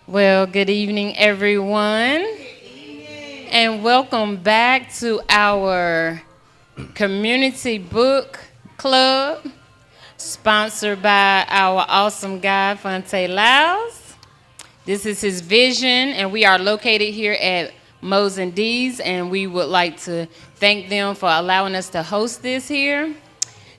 Well, good evening, everyone, and welcome back to our community book club, sponsored by our awesome guy, Fonte Laus. This is his vision, and we are located here at Mo's and D's, and we would like to thank them for allowing us to host this here.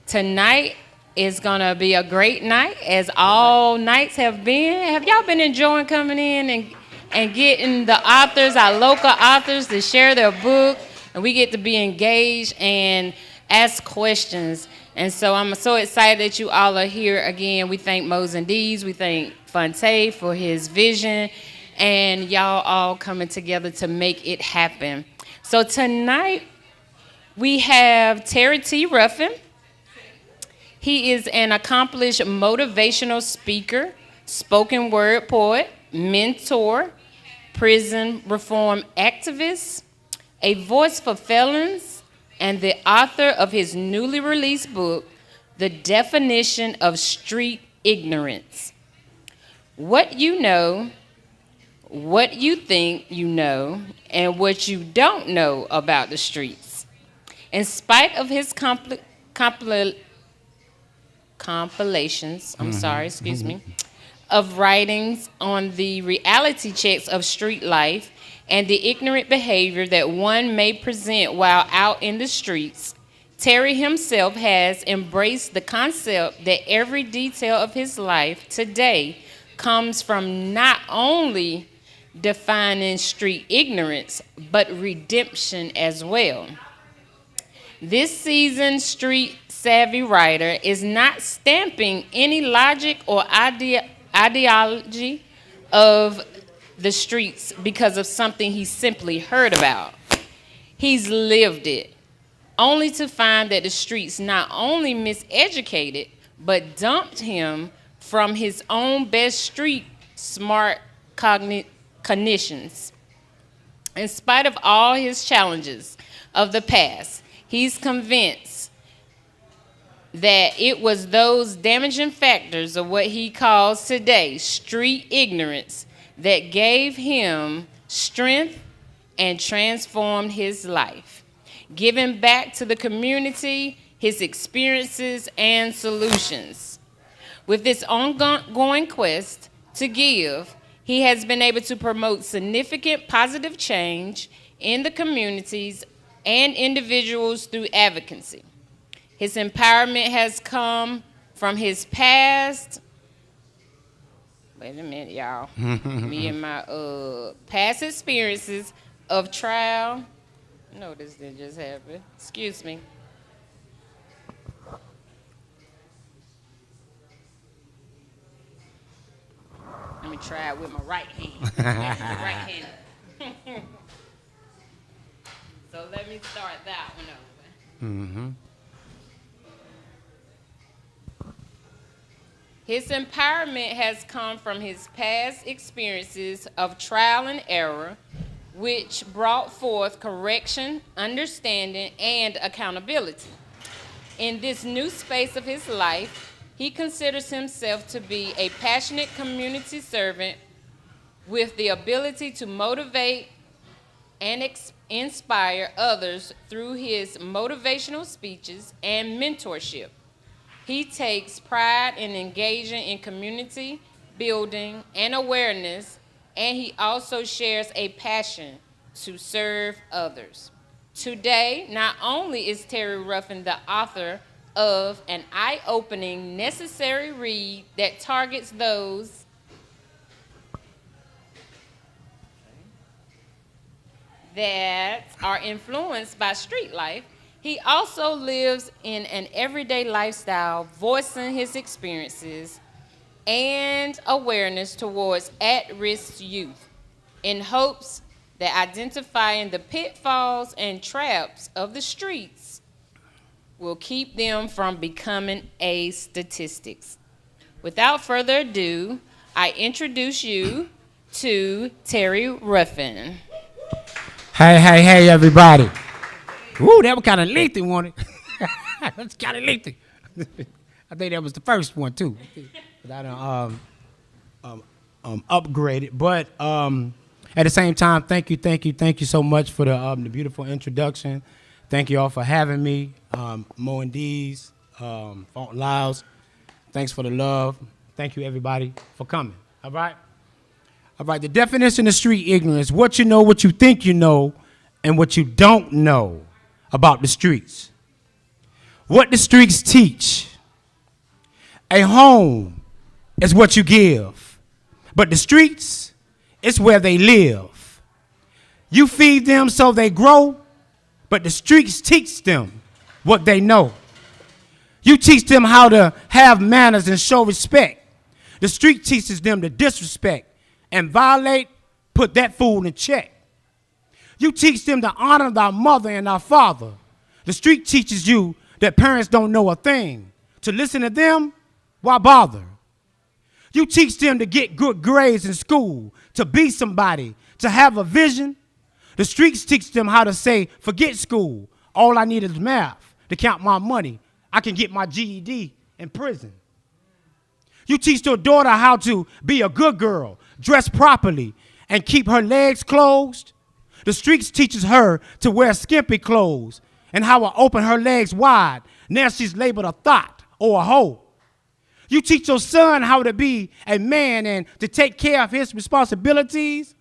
Tonight is going to be a great night, as all nights have been. Have y'all been enjoying coming in and getting the authors, our local authors, to share their book, and we get to be engaged and ask questions. And so I'm so excited that you all are here again. We thank Mo's and D's. We thank Fonte for his vision, and y'all all coming together to make it happen. So tonight we have Terry T. Ruffin. He is an accomplished motivational speaker, spoken word poet, mentor, prison reform activist, a voice for felons, and the author of his newly released book, The Definition of Street Ignorance. What you know, what you think you know, and what you don't know about the streets. In spite of his compilations, of writings on the reality checks of street life and the ignorant behavior that one may present while out in the streets, Terry himself has embraced the concept that every detail of his life today comes from not only defining street ignorance, but redemption as well. This seasoned street savvy writer is not stamping any logic or ideology of the streets because of something he simply heard about. He's lived it, only to find that the streets not only miseducated, but dumped him from his own best street smart cognitions. In spite of all his challenges of the past, he's convinced that it was those damaging factors of what he calls today street ignorance that gave him strength and transformed his life, giving back to the community his experiences and solutions. With this ongoing quest to give, he has been able to promote significant positive change in the communities and individuals through advocacy. His empowerment has come from his past. Wait a minute, y'all. Me and my past experiences of trial. No, this didn't just happen. Excuse me. Let me try it with my right hand. So let me start that one over. Mm-hmm. His empowerment has come from his past experiences of trial and error, which brought forth correction, understanding, and accountability. In this new space of his life, he considers himself to be a passionate community servant with the ability to motivate and inspire others through his motivational speeches and mentorship. He takes pride in engaging in community building and awareness, and he also shares a passion to serve others. Today, not only is Terry Ruffin the author of an eye-opening, necessary read that targets those that are influenced by street life, he also lives in an everyday lifestyle, voicing his experiences and awareness towards at-risk youth in hopes that identifying the pitfalls and traps of the streets will keep them from becoming a statistics. Without further ado, I introduce you to Terry Ruffin. Hey, everybody. Ooh, that was kind of lengthy, wasn't it? That's kind of lengthy. I think that was the first one, too. But I don't, upgraded. But at the same time, thank you so much for the beautiful introduction. Thank you all for having me. Mo and D's, Font Lyles. Thanks for the love. Thank you, everybody, for coming. All right? All right, the definition of street ignorance, what you know, what you think you know, and what you don't know about the streets. What the streets teach. A home is what you give, but the streets is where they live. You feed them so they grow, but the streets teach them what they know. You teach them how to have manners and show respect. The street teaches them to disrespect and violate, put that fool in check. You teach them to honor thy mother and thy father. The street teaches you that parents don't know a thing. To listen to them, why bother? You teach them to get good grades in school, to be somebody, to have a vision. The streets teach them how to say, forget school. All I need is math to count my money. I can get my GED in prison. You teach your daughter how to be a good girl, dress properly, and keep her legs closed. The streets teaches her to wear skimpy clothes and how to open her legs wide. Now she's labeled a thought or a hoe. You teach your son how to be a man and to take care of his responsibilities.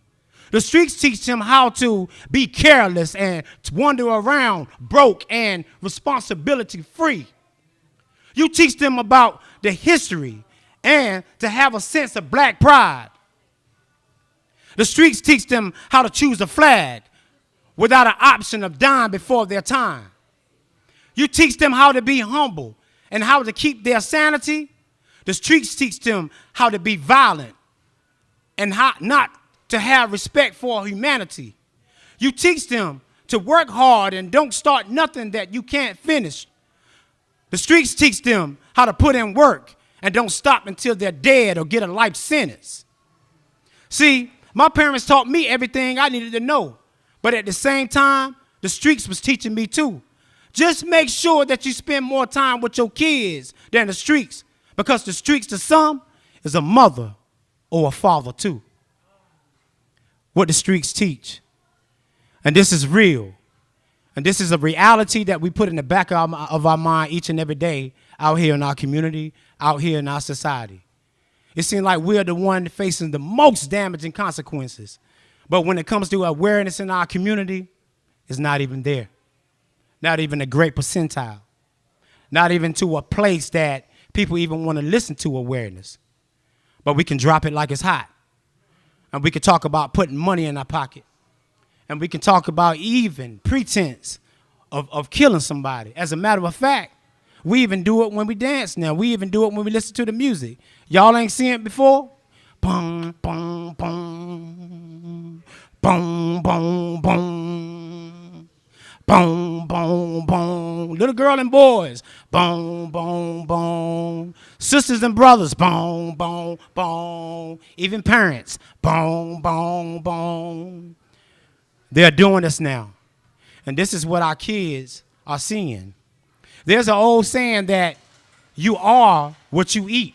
The streets teach him how to be careless and to wander around broke and responsibility free. You teach them about the history and to have a sense of black pride. The streets teach them how to choose a flag without an option of dying before their time. You teach them how to be humble and how to keep their sanity. The streets teach them how to be violent and how not to have respect for humanity. You teach them to work hard and don't start nothing that you can't finish. The streets teach them how to put in work and don't stop until they're dead or get a life sentence. See, my parents taught me everything I needed to know, but at the same time, the streets was teaching me too. Just make sure that you spend more time with your kids than the streets, because the streets to some is a mother or a father too. What the streets teach. And this is real. And this is a reality that we put in the back of our mind each and every day out here in our community, out here in our society. It seems like we're the one facing the most damaging consequences. But when it comes to awareness in our community, it's not even there. Not even a great percentile. Not even to a place that people even want to listen to awareness. But we can drop it like it's hot. And we can talk about putting money in our pocket. And we can talk about even pretense of killing somebody. As a matter of fact, we even do it when we dance now. We even do it when we listen to the music. Y'all ain't seen it before? Boom, boom, boom. Boom, boom, boom. Boom, boom, boom. Little girl and boys. Boom, boom, boom. Sisters and brothers. Boom, boom, boom. Even parents. Boom, boom, boom. They're doing this now. And this is what our kids are seeing. There's an old saying that you are what you eat.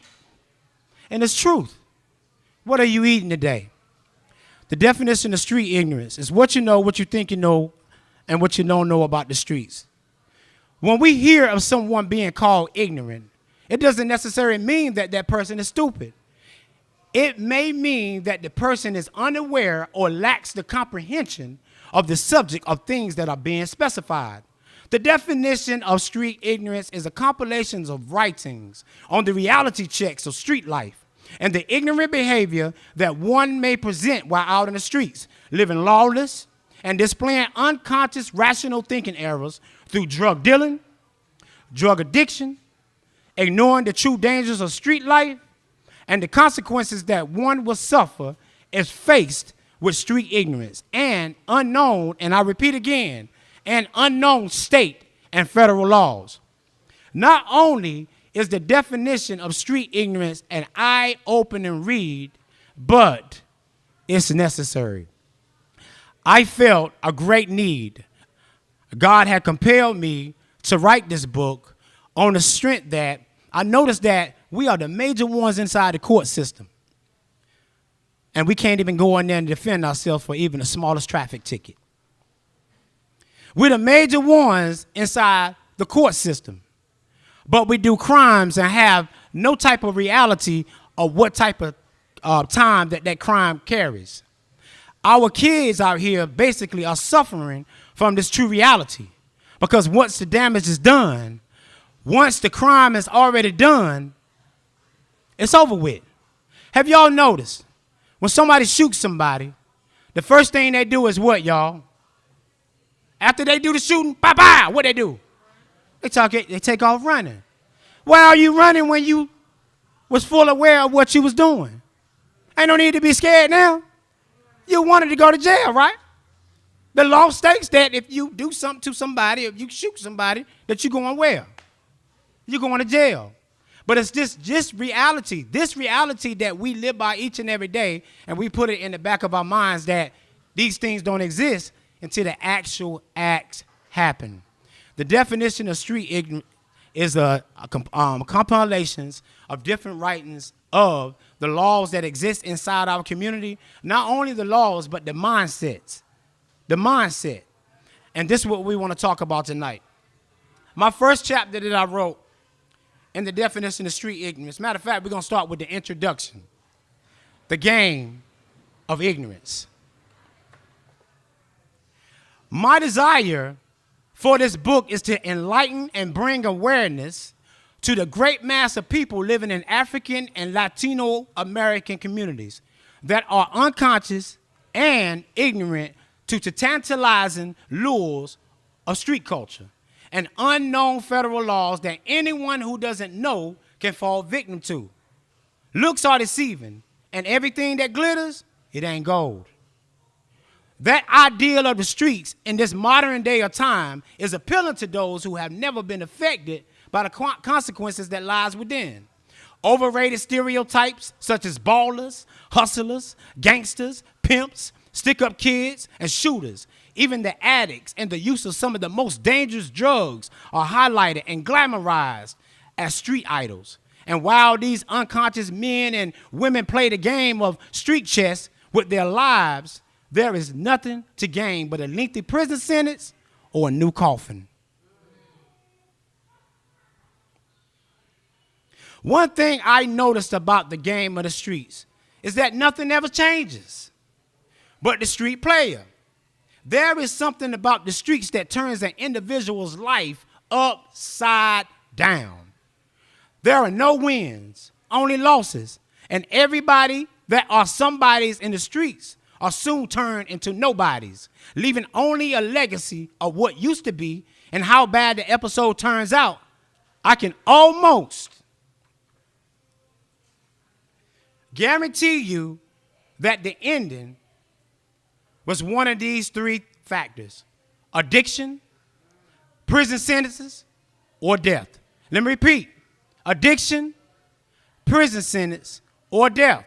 And it's truth. What are you eating today? The definition of street ignorance is what you know, what you think you know, and what you don't know about the streets. When we hear of someone being called ignorant, it doesn't necessarily mean that that person is stupid. It may mean that the person is unaware or lacks the comprehension of the subject of things that are being specified. The definition of street ignorance is a compilation of writings on the reality checks of street life and the ignorant behavior that one may present while out in the streets, living lawless and displaying unconscious rational thinking errors through drug dealing, drug addiction, ignoring the true dangers of street life, and the consequences that one will suffer if faced with street ignorance and unknown, and I repeat again, and unknown state and federal laws. Not only is the definition of street ignorance an eye-opening read, but it's necessary. I felt a great need. God had compelled me to write this book on the strength that I noticed that we are the major ones inside the court system. And we can't even go in there and defend ourselves for even the smallest traffic ticket. We're the major ones inside the court system. But we do crimes and have no type of reality of what type of time that crime carries. Our kids out here basically are suffering from this true reality. Because once the damage is done, once the crime is already done, it's over with. Have y'all noticed? When somebody shoots somebody, the first thing they do is what, y'all? After they do the shooting, bye-bye, what they do? They take off running. Why are you running when you was full aware of what you was doing? Ain't no need to be scared now. You wanted to go to jail, right? The law states that if you do something to somebody, if you shoot somebody, that you're going where? You're going to jail. But it's just reality, this reality that we live by each and every day, and we put it in the back of our minds that these things don't exist until the actual acts happen. The definition of street ignorance is a compilations of different writings of the laws that exist inside our community, not only the laws, but the mindsets. The mindset. And this is what we want to talk about tonight. My first chapter that I wrote in the definition of street ignorance. Matter of fact, we're going to start with the introduction. The game of ignorance. My desire for this book is to enlighten and bring awareness to the great mass of people living in African and Latino American communities that are unconscious and ignorant to the tantalizing lures of street culture and unknown federal laws that anyone who doesn't know can fall victim to. Looks are deceiving, and everything that glitters, it ain't gold. That ideal of the streets in this modern day of time is appealing to those who have never been affected by the consequences that lies within. Overrated stereotypes such as ballers, hustlers, gangsters, pimps, stick-up kids, and shooters, even the addicts and the use of some of the most dangerous drugs are highlighted and glamorized as street idols. And while these unconscious men and women play the game of street chess with their lives, there is nothing to gain but a lengthy prison sentence or a new coffin. One thing I noticed about the game of the streets is that nothing ever changes but the street player. There is something about the streets that turns an individual's life upside down. There are no wins, only losses, and everybody that are somebodies in the streets are soon turned into nobodies, leaving only a legacy of what used to be. And how bad the episode turns out, I can almost guarantee you that the ending was one of these three factors: addiction, prison sentences, or death. Let me repeat: addiction, prison sentence, or death.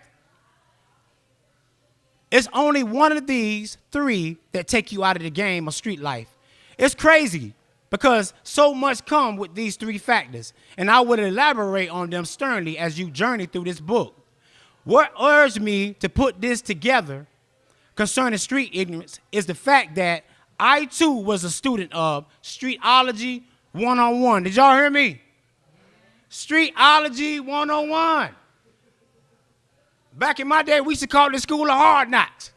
It's only one of these three that take you out of the game of street life. It's crazy because so much come with these three factors, and I would elaborate on them sternly as you journey through this book. What urged me to put this together concerning street ignorance is the fact that I too was a student of Streetology 101. Did y'all hear me? Streetology 101. Back in my day, we used to call this school of hard knocks.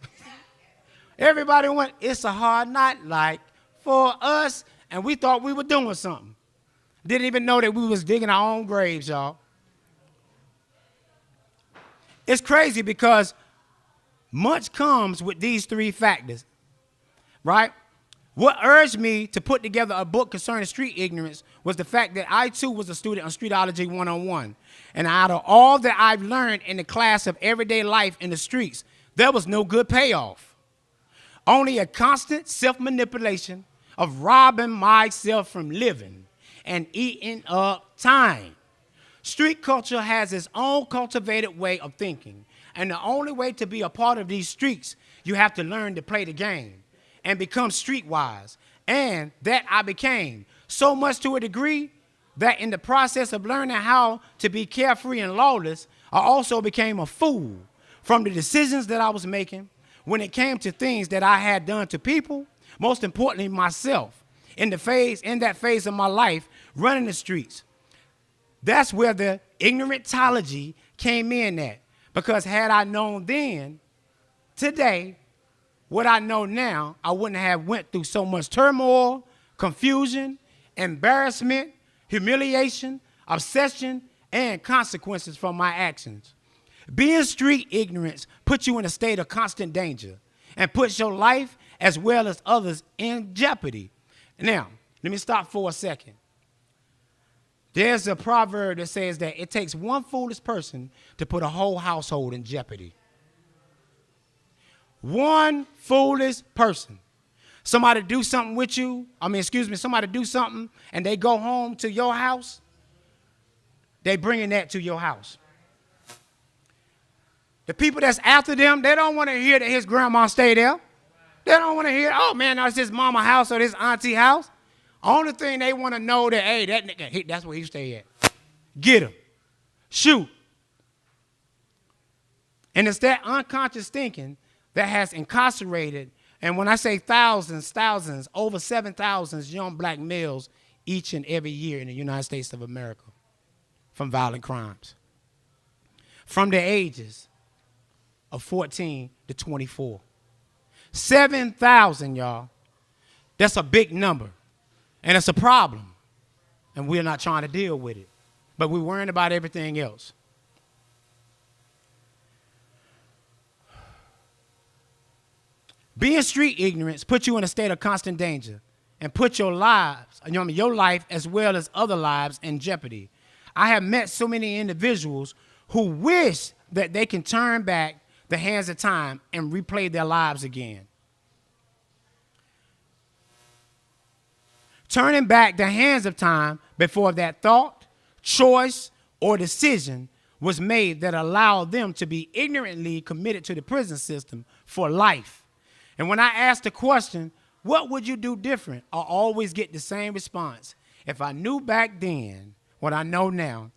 Everybody went, it's a hard knock like for us, and we thought we were doing something. Didn't even know that we was digging our own graves, y'all. It's crazy because much comes with these three factors, right? What urged me to put together a book concerning street ignorance was the fact that I, too, was a student of Streetology 101. And out of all that I've learned in the class of everyday life in the streets, there was no good payoff. Only a constant self-manipulation of robbing myself from living and eating up time. Street culture has its own cultivated way of thinking. And the only way to be a part of these streets, you have to learn to play the game and become streetwise. And that I became, so much to a degree that in the process of learning how to be carefree and lawless, I also became a fool from the decisions that I was making when it came to things that I had done to people, most importantly myself, in that phase of my life, running the streets. That's where the ignorantology came in at. Because had I known then, today, what I know now, I wouldn't have went through so much turmoil, confusion, embarrassment, humiliation, obsession, and consequences from my actions. Being street ignorant puts you in a state of constant danger and puts your life as well as others in jeopardy. Now, let me stop for a second. There's a proverb that says that it takes one foolish person to put a whole household in jeopardy. One foolish person. Somebody do something with you, somebody do something and they go home to your house, they bringing that to your house. The people that's after them, they don't want to hear that his grandma stay there. They don't want to hear, oh man, that's his mama house or this auntie house. Only thing they want to know that, hey, that nigga, that's where he stay at. Get him. Shoot. And it's that unconscious thinking that has incarcerated, and when I say thousands, over 7,000 young black males each and every year in the United States of America from violent crimes. From the ages of 14 to 24. 7,000, y'all. That's a big number. And it's a problem. And we're not trying to deal with it. But we're worrying about everything else. Being street ignorance puts you in a state of constant danger and put your life as well as other lives in jeopardy. I have met so many individuals who wish that they can turn back the hands of time and replay their lives again. Turning back the hands of time before that thought, choice, or decision was made that allowed them to be ignorantly committed to the prison system for life. And when I ask the question, what would you do different? I always get the same response. If I knew back then what I know now,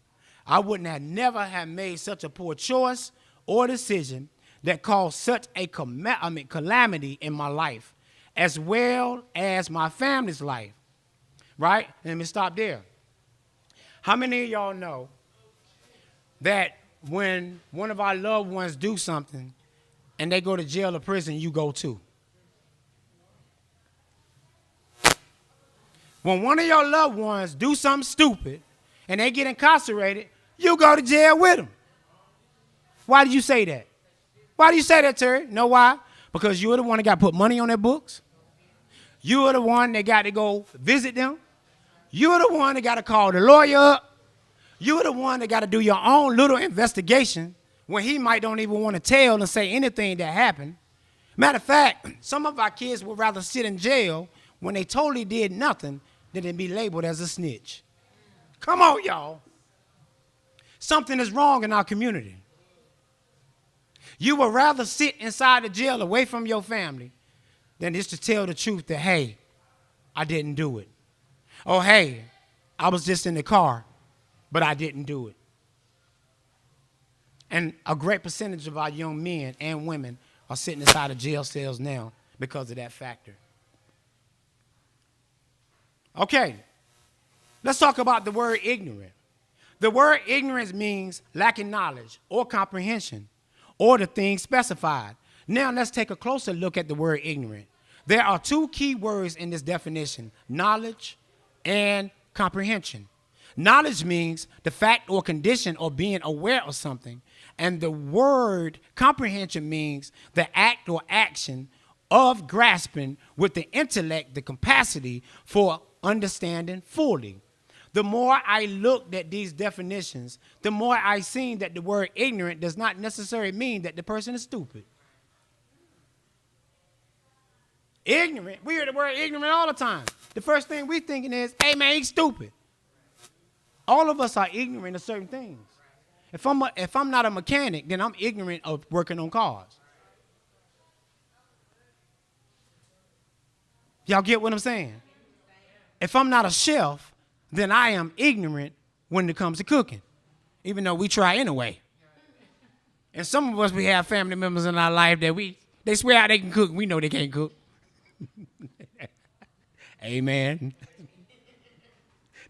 I wouldn't have never have made such a poor choice or decision that caused such a calamity in my life, as well as my family's life. Right? Let me stop there. How many of y'all know that when one of our loved ones do something and they go to jail or prison, you go too? When one of your loved ones do something stupid and they get incarcerated, you go to jail with them. Why did you say that? Why do you say that, Terry? Know why? Because you're the one that got to put money on their books. You're the one that got to go visit them. You're the one that got to call the lawyer up. You're the one that got to do your own little investigation when he might don't even want to tell and say anything that happened. Matter of fact, some of our kids would rather sit in jail when they totally did nothing than to be labeled as a snitch. Come on, y'all. Something is wrong in our community. You would rather sit inside the jail away from your family than just to tell the truth that, hey, I didn't do it. Oh, hey, I was just in the car, but I didn't do it. And a great percentage of our young men and women are sitting inside of jail cells now because of that factor. Okay, let's talk about the word ignorant. The word ignorance means lacking knowledge or comprehension or the thing specified. Now let's take a closer look at the word ignorant. There are two key words in this definition: knowledge and comprehension. Knowledge means the fact or condition or being aware of something. And the word comprehension means the act or action of grasping with the intellect the capacity for understanding fully. The more I looked at these definitions, the more I seen that the word ignorant does not necessarily mean that the person is stupid. Ignorant, we hear the word ignorant all the time. The first thing we thinking is, hey man, he's stupid. All of us are ignorant of certain things. If I'm not a mechanic, then I'm ignorant of working on cars. Y'all get what I'm saying? If I'm not a chef, then I am ignorant when it comes to cooking, even though we try anyway. And some of us, we have family members in our life that they swear out they can cook. We know they can't cook. Amen.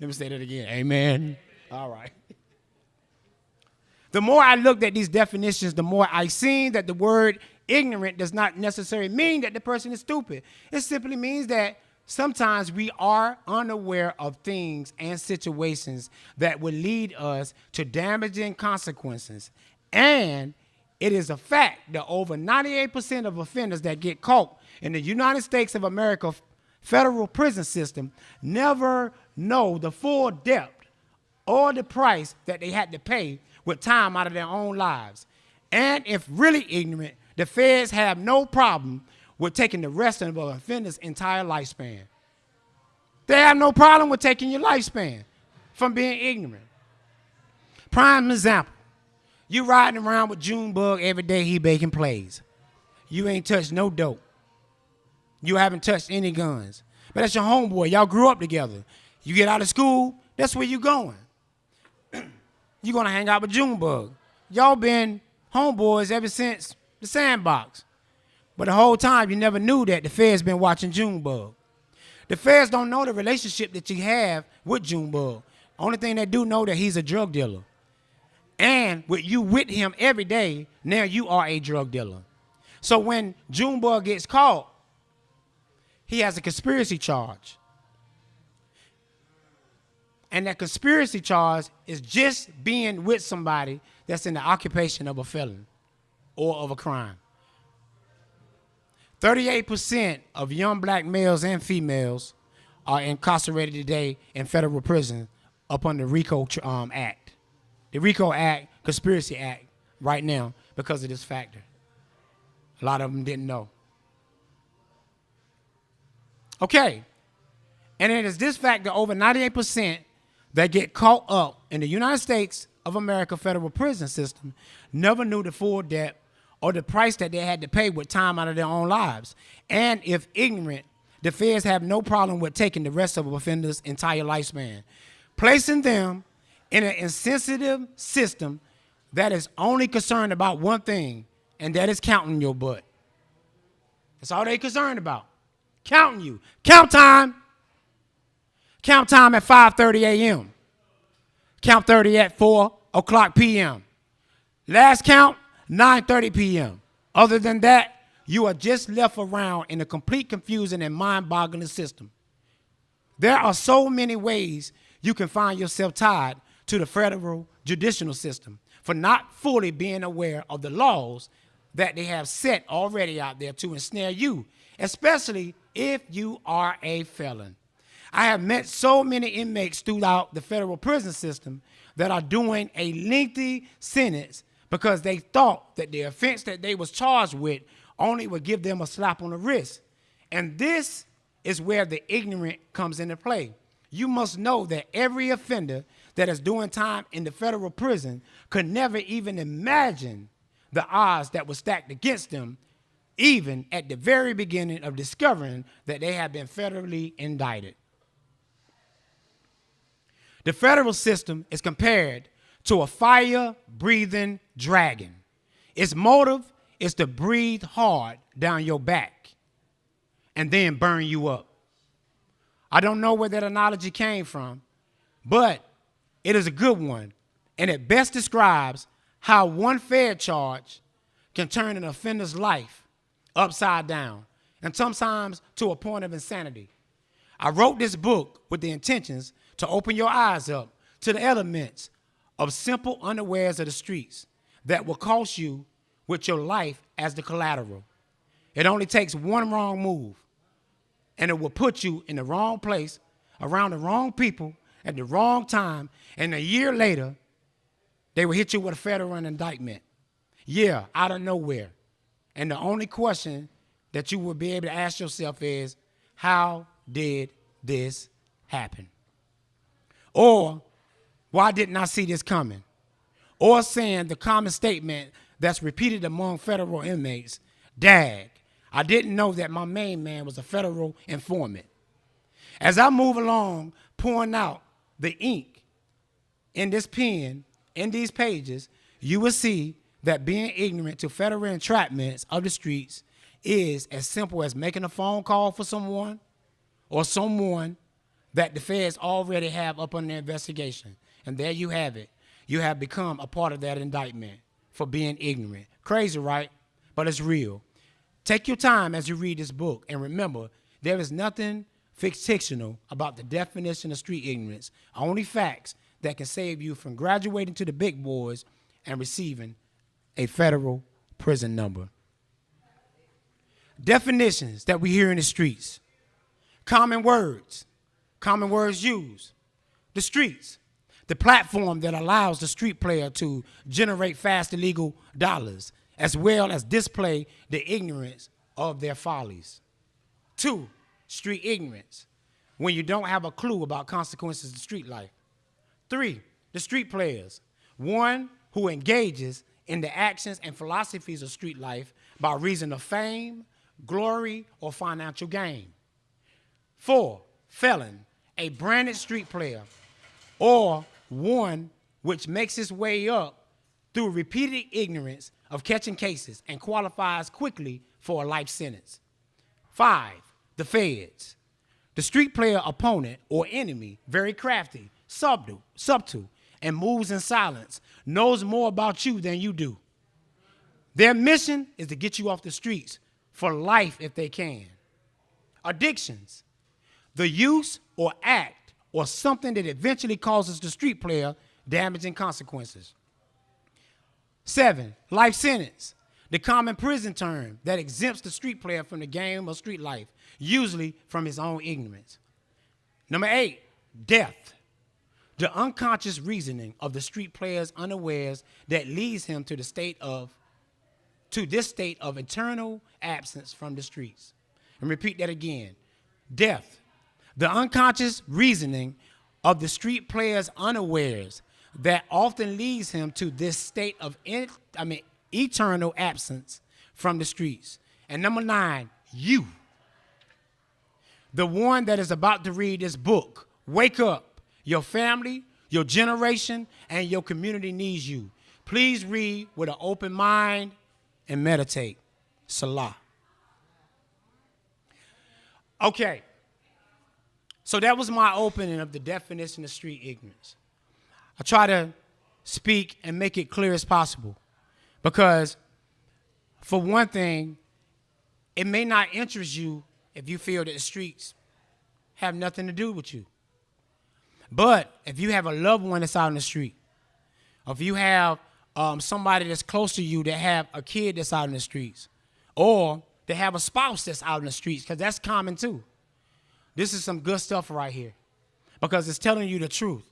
Let me say that again. Amen. All right. The more I looked at these definitions, the more I seen that the word ignorant does not necessarily mean that the person is stupid. It simply means that sometimes we are unaware of things and situations that would lead us to damaging consequences. And it is a fact that over 98% of offenders that get caught in the United States of America federal prison system never know the full depth or the price that they had to pay with time out of their own lives. And if really ignorant, the feds have no problem with taking the rest of an offender's entire lifespan. They have no problem with taking your lifespan from being ignorant. Prime example, you riding around with Junebug every day, he baking plays. You ain't touched no dope. You haven't touched any guns. But that's your homeboy. Y'all grew up together. You get out of school, that's where you going. You're going to hang out with Junebug. Y'all been homeboys ever since the sandbox. But the whole time, you never knew that the feds been watching Junebug. The feds don't know the relationship that you have with Junebug. Only thing they do know that he's a drug dealer. And with you with him every day, now you are a drug dealer. So when Junebug gets caught, he has a conspiracy charge. And that conspiracy charge is just being with somebody that's in the occupation of a felon or of a crime. 38% of young black males and females are incarcerated today in federal prison upon the RICO Act. The RICO Act, Conspiracy Act, right now because of this factor. A lot of them didn't know. Okay. And it is this factor, over 98%, that get caught up in the United States of America federal prison system never knew the full depth or the price that they had to pay with time out of their own lives. And if ignorant, the feds have no problem with taking the rest of an offender's entire lifespan, placing them in an insensitive system that is only concerned about one thing, and that is counting your butt. That's all they're concerned about, counting you. Count time. Count time at 5:30 a.m. Count 30 at 4 o'clock p.m. Last count, 9:30 p.m. Other than that, you are just left around in a complete confusion and mind-boggling system. There are so many ways you can find yourself tied to the federal judicial system for not fully being aware of the laws that they have set already out there to ensnare you, especially if you are a felon. I have met so many inmates throughout the federal prison system that are doing a lengthy sentence because they thought that the offense that they was charged with only would give them a slap on the wrist. And this is where the ignorant comes into play. You must know that every offender that is doing time in the federal prison could never even imagine the odds that were stacked against them, even at the very beginning of discovering that they have been federally indicted. The federal system is compared to a fire-breathing dragon. Its motive is to breathe hard down your back and then burn you up. I don't know where that analogy came from, but it is a good one, and it best describes how one Fed charge can turn an offender's life upside down, and sometimes to a point of insanity. I wrote this book with the intentions to open your eyes up to the elements of simple unawares of the streets that will cost you with your life as the collateral. It only takes one wrong move, and it will put you in the wrong place, around the wrong people, at the wrong time, and a year later, they will hit you with a federal indictment. Yeah, out of nowhere. And the only question that you will be able to ask yourself is, how did this happen? Or, why didn't I see this coming? Or saying the common statement that's repeated among federal inmates, dag, I didn't know that my main man was a federal informant. As I move along, pouring out the ink in this pen, in these pages, you will see that being ignorant to federal entrapments of the streets is as simple as making a phone call for someone or someone that the feds already have up on their investigation. And there you have it. You have become a part of that indictment for being ignorant. Crazy, right? But it's real. Take your time as you read this book, and remember, there is nothing fictional about the definition of street ignorance. Only facts that can save you from graduating to the big boys and receiving a federal prison number. Definitions that we hear in the streets. Common words used. The streets, the platform that allows the street player to generate fast illegal dollars, as well as display the ignorance of their follies. 2, street ignorance, when you don't have a clue about consequences of street life. 3, the street players, one who engages in the actions and philosophies of street life by reason of fame, glory, or financial gain. 4, felon, a branded street player, or one which makes its way up through repeated ignorance of catching cases and qualifies quickly for a life sentence. 5, the feds, the street player opponent or enemy, very crafty, subtle, and moves in silence, knows more about you than you do. Their mission is to get you off the streets for life if they can. Addictions, the use or act or something that eventually causes the street player damaging consequences. 7, life sentence, the common prison term that exempts the street player from the game of street life, usually from his own ignorance. Number 8, death, the unconscious reasoning of the street player's unawares that leads him to this state of eternal absence from the streets. And repeat that again. Death, the unconscious reasoning of the street player's unawares that often leads him to this state of eternal absence from the streets. And number 9, you, the one that is about to read this book. Wake up. Your family, your generation, and your community needs you. Please read with an open mind and meditate. Salah. Okay. So that was my opening of the definition of street ignorance. I try to speak and make it clear as possible because, for one thing, it may not interest you if you feel that the streets have nothing to do with you. But if you have a loved one that's out in the street, or if you have somebody that's close to you that have a kid that's out in the streets, or they have a spouse that's out in the streets, because that's common too. This is some good stuff right here because it's telling you the truth.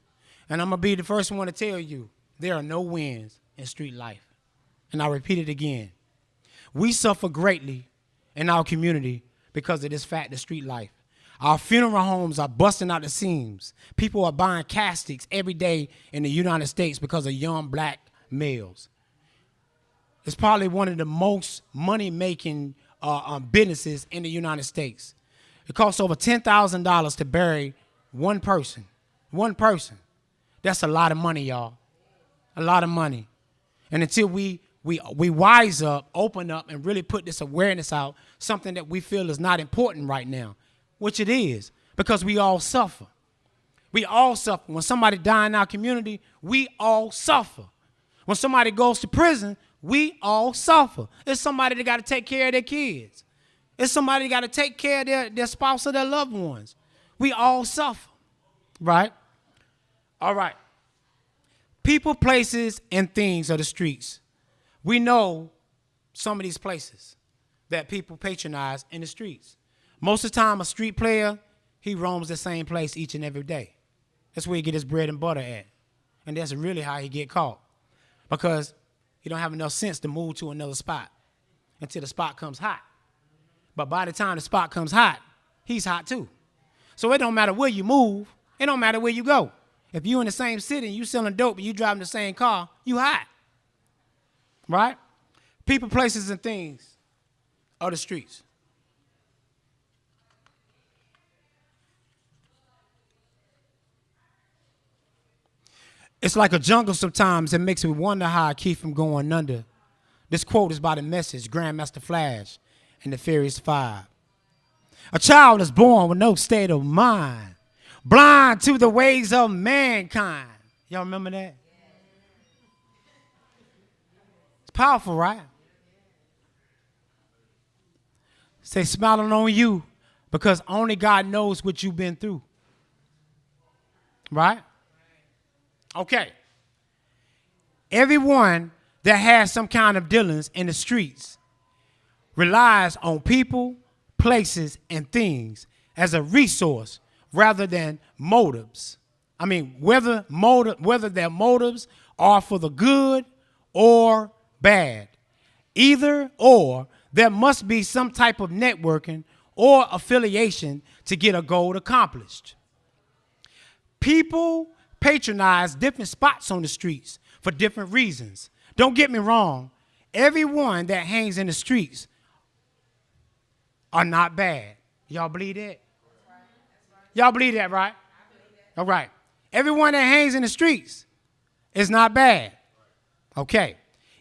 And I'm going to be the first one to tell you there are no wins in street life. And I'll repeat it again. We suffer greatly in our community because of this fact of street life. Our funeral homes are busting out the seams. People are buying caskets every day in the United States because of young black males. It's probably one of the most money-making businesses in the United States. It costs over $10,000 to bury one person. One person. That's a lot of money, y'all. A lot of money. And until we wise up, open up, and really put this awareness out, something that we feel is not important right now, which it is, because we all suffer. We all suffer. When somebody dies in our community, we all suffer. When somebody goes to prison, we all suffer. It's somebody that got to take care of their kids. It's somebody that got to take care of their spouse or their loved ones. We all suffer, right? All right. People, places, and things of the streets. We know some of these places that people patronize in the streets. Most of the time, a street player, he roams the same place each and every day. That's where he get his bread and butter at. And that's really how he get caught. Because he don't have enough sense to move to another spot until the spot comes hot. But by the time the spot comes hot, he's hot too. So it don't matter where you move. It don't matter where you go. If you in the same city and you selling dope and you driving the same car, you hot. Right? People, places, and things of the streets. It's like a jungle sometimes. It makes me wonder how I keep from going under This quote is by the Message, Grandmaster Flash, and the Furious Five. A child is born with no state of mind, blind to the ways of mankind. Y'all remember that? It's powerful, right? Say, smiling on you because only God knows what you've been through. Right? Okay. Everyone that has some kind of dealings in the streets relies on people, places, and things as a resource rather than motives. I mean, whether their motives are for the good or bad. Either or, there must be some type of networking or affiliation to get a goal accomplished. People patronize different spots on the streets for different reasons. Don't get me wrong, everyone that hangs in the streets are not bad. Y'all believe that? Y'all believe that, right? All right. Everyone that hangs in the streets is not bad. Okay.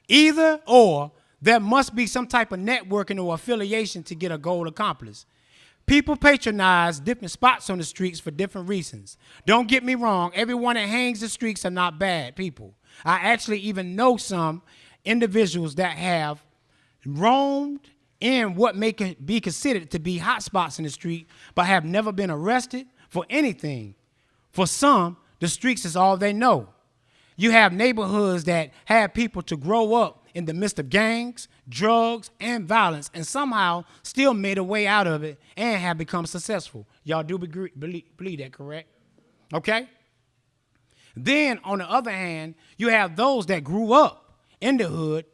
Either or, there must be some type of networking or affiliation to get a goal accomplished. People patronize different spots on the streets for different reasons. Don't get me wrong, everyone that hangs the streets are not bad people. I actually even know some individuals that have roamed in what may be considered to be hot spots in the street, but have never been arrested for anything. For some, the streets is all they know. You have neighborhoods that have people to grow up in the midst of gangs, drugs, and violence, and somehow still made a way out of it and have become successful. Y'all do believe that, correct? Okay? Then, on the other hand, you have those that grew up in the hood,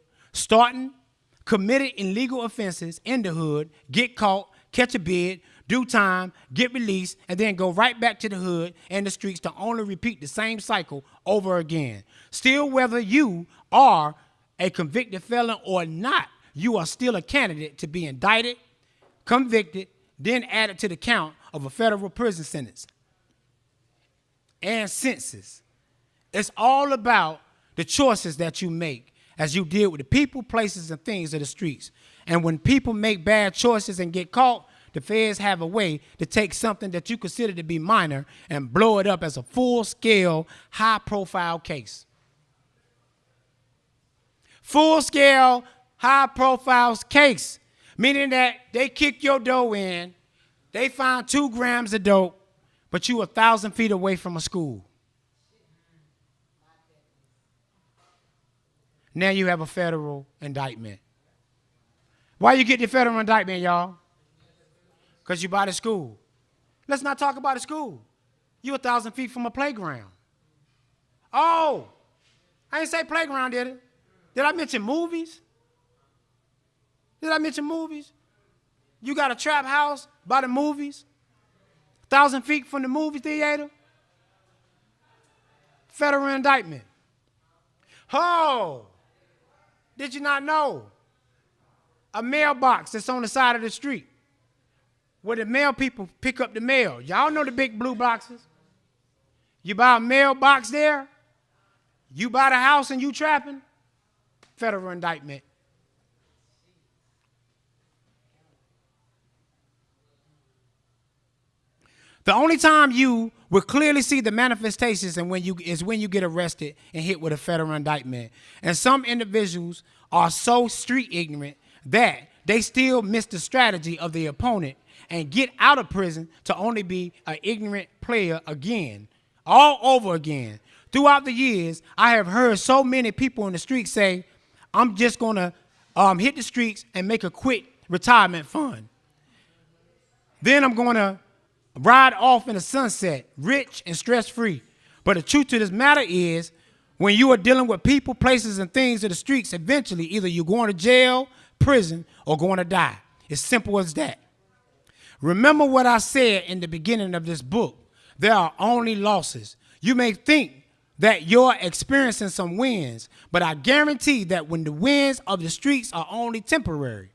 committed illegal offenses in the hood, get caught, catch a bid, do time, get released, and then go right back to the hood and the streets to only repeat the same cycle over again. Still, whether you are a convicted felon or not, you are still a candidate to be indicted, convicted, then added to the count of a federal prison sentence and sentences. It's all about the choices that you make as you deal with the people, places, and things of the streets. And when people make bad choices and get caught, the feds have a way to take something that you consider to be minor and blow it up as a full-scale, high-profile case. Full-scale, high-profile case, meaning that they kick your dough in, they find 2 grams of dope, but you 1,000 feet away from a school. Now you have a federal indictment. Why you get the federal indictment, y'all? Because you by the school. Let's not talk about the school. You 1,000 feet from a playground. Oh, I didn't say playground, did it? Did I mention movies? Did I mention movies? You got a trap house by the movies? 1,000 feet from the movie theater? Federal indictment. Oh, did you not know? A mailbox that's on the side of the street where the mail people pick up the mail. Y'all know the big blue boxes. You buy a mailbox there, you buy the house and you trapping, federal indictment. The only time you will clearly see the manifestations and when you get arrested and hit with a federal indictment. And some individuals are so street ignorant that they still miss the strategy of the opponent and get out of prison to only be an ignorant player again, all over again. Throughout the years, I have heard so many people in the streets say, I'm just going to hit the streets and make a quick retirement fund. Then I'm going to ride off in the sunset, rich and stress-free. But the truth of this matter is, when you are dealing with people, places, and things in the streets, eventually either you're going to jail, prison, or going to die. It's simple as that. Remember what I said in the beginning of this book. There are only losses. You may think that you're experiencing some wins, but I guarantee that when the wins of the streets are only temporary.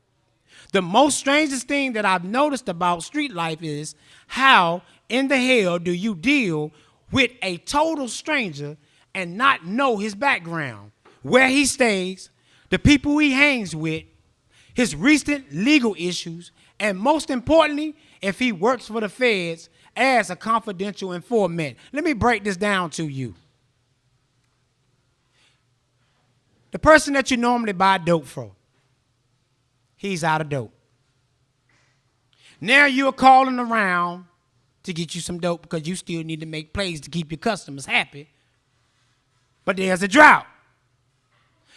The most strangest thing that I've noticed about street life is how in the hell do you deal with a total stranger and not know his background, where he stays, the people he hangs with, his recent legal issues, and most importantly, if he works for the feds as a confidential informant. Let me break this down to you. The person that you normally buy dope from, he's out of dope. Now you're calling around to get you some dope because you still need to make plays to keep your customers happy. But there's a drought.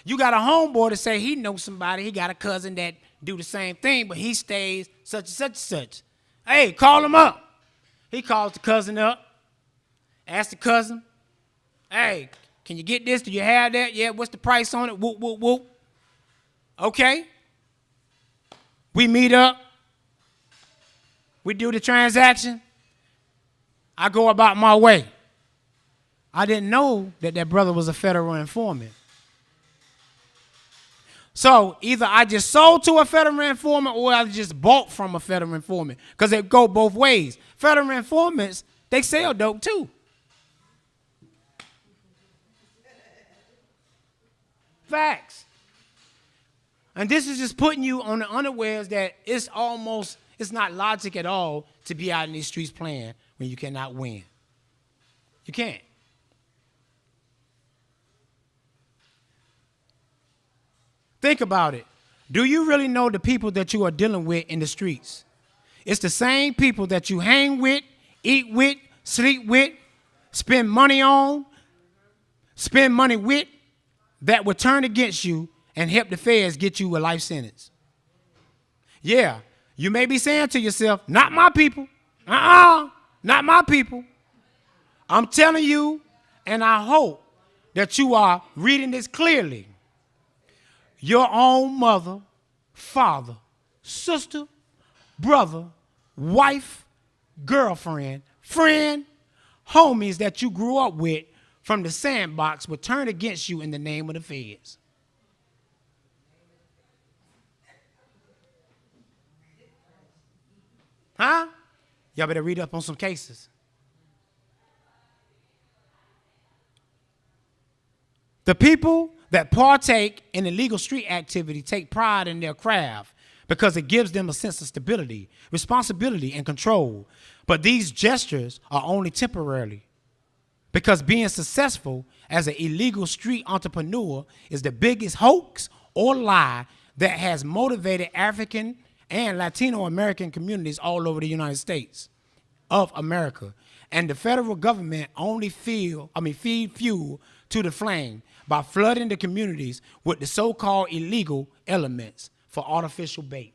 You got a homeboy to say he knows somebody. He got a cousin that do the same thing, but he stays such and such and such. Hey, call him up. He calls the cousin up, asks the cousin, hey, can you get this? Do you have that? Yeah, what's the price on it? Whoop, whoop, whoop. Okay. We meet up. We do the transaction. I go about my way. I didn't know that that brother was a federal informant. So either I just sold to a federal informant or I just bought from a federal informant, because it go both ways. Federal informants, they sell dope too. Facts. And this is just putting you on the unawares that it's not logic at all to be out in these streets playing when you cannot win. You can't. Think about it. Do you really know the people that you are dealing with in the streets? It's the same people that you hang with, eat with, sleep with, spend money on, spend money with, that will turn against you and help the feds get you a life sentence. Yeah, you may be saying to yourself, not my people. Not my people. I'm telling you, and I hope that you are reading this clearly. Your own mother, father, sister, brother, wife, girlfriend, friend, homies that you grew up with from the sandbox will turn against you in the name of the feds. Huh? Y'all better read up on some cases. The people that partake in illegal street activity take pride in their craft because it gives them a sense of stability, responsibility, and control. But these gestures are only temporarily, because being successful as an illegal street entrepreneur is the biggest hoax or lie that has motivated African and Latino American communities all over the United States of America. And the federal government only feed fuel to the flame by flooding the communities with the so-called illegal elements for artificial bait.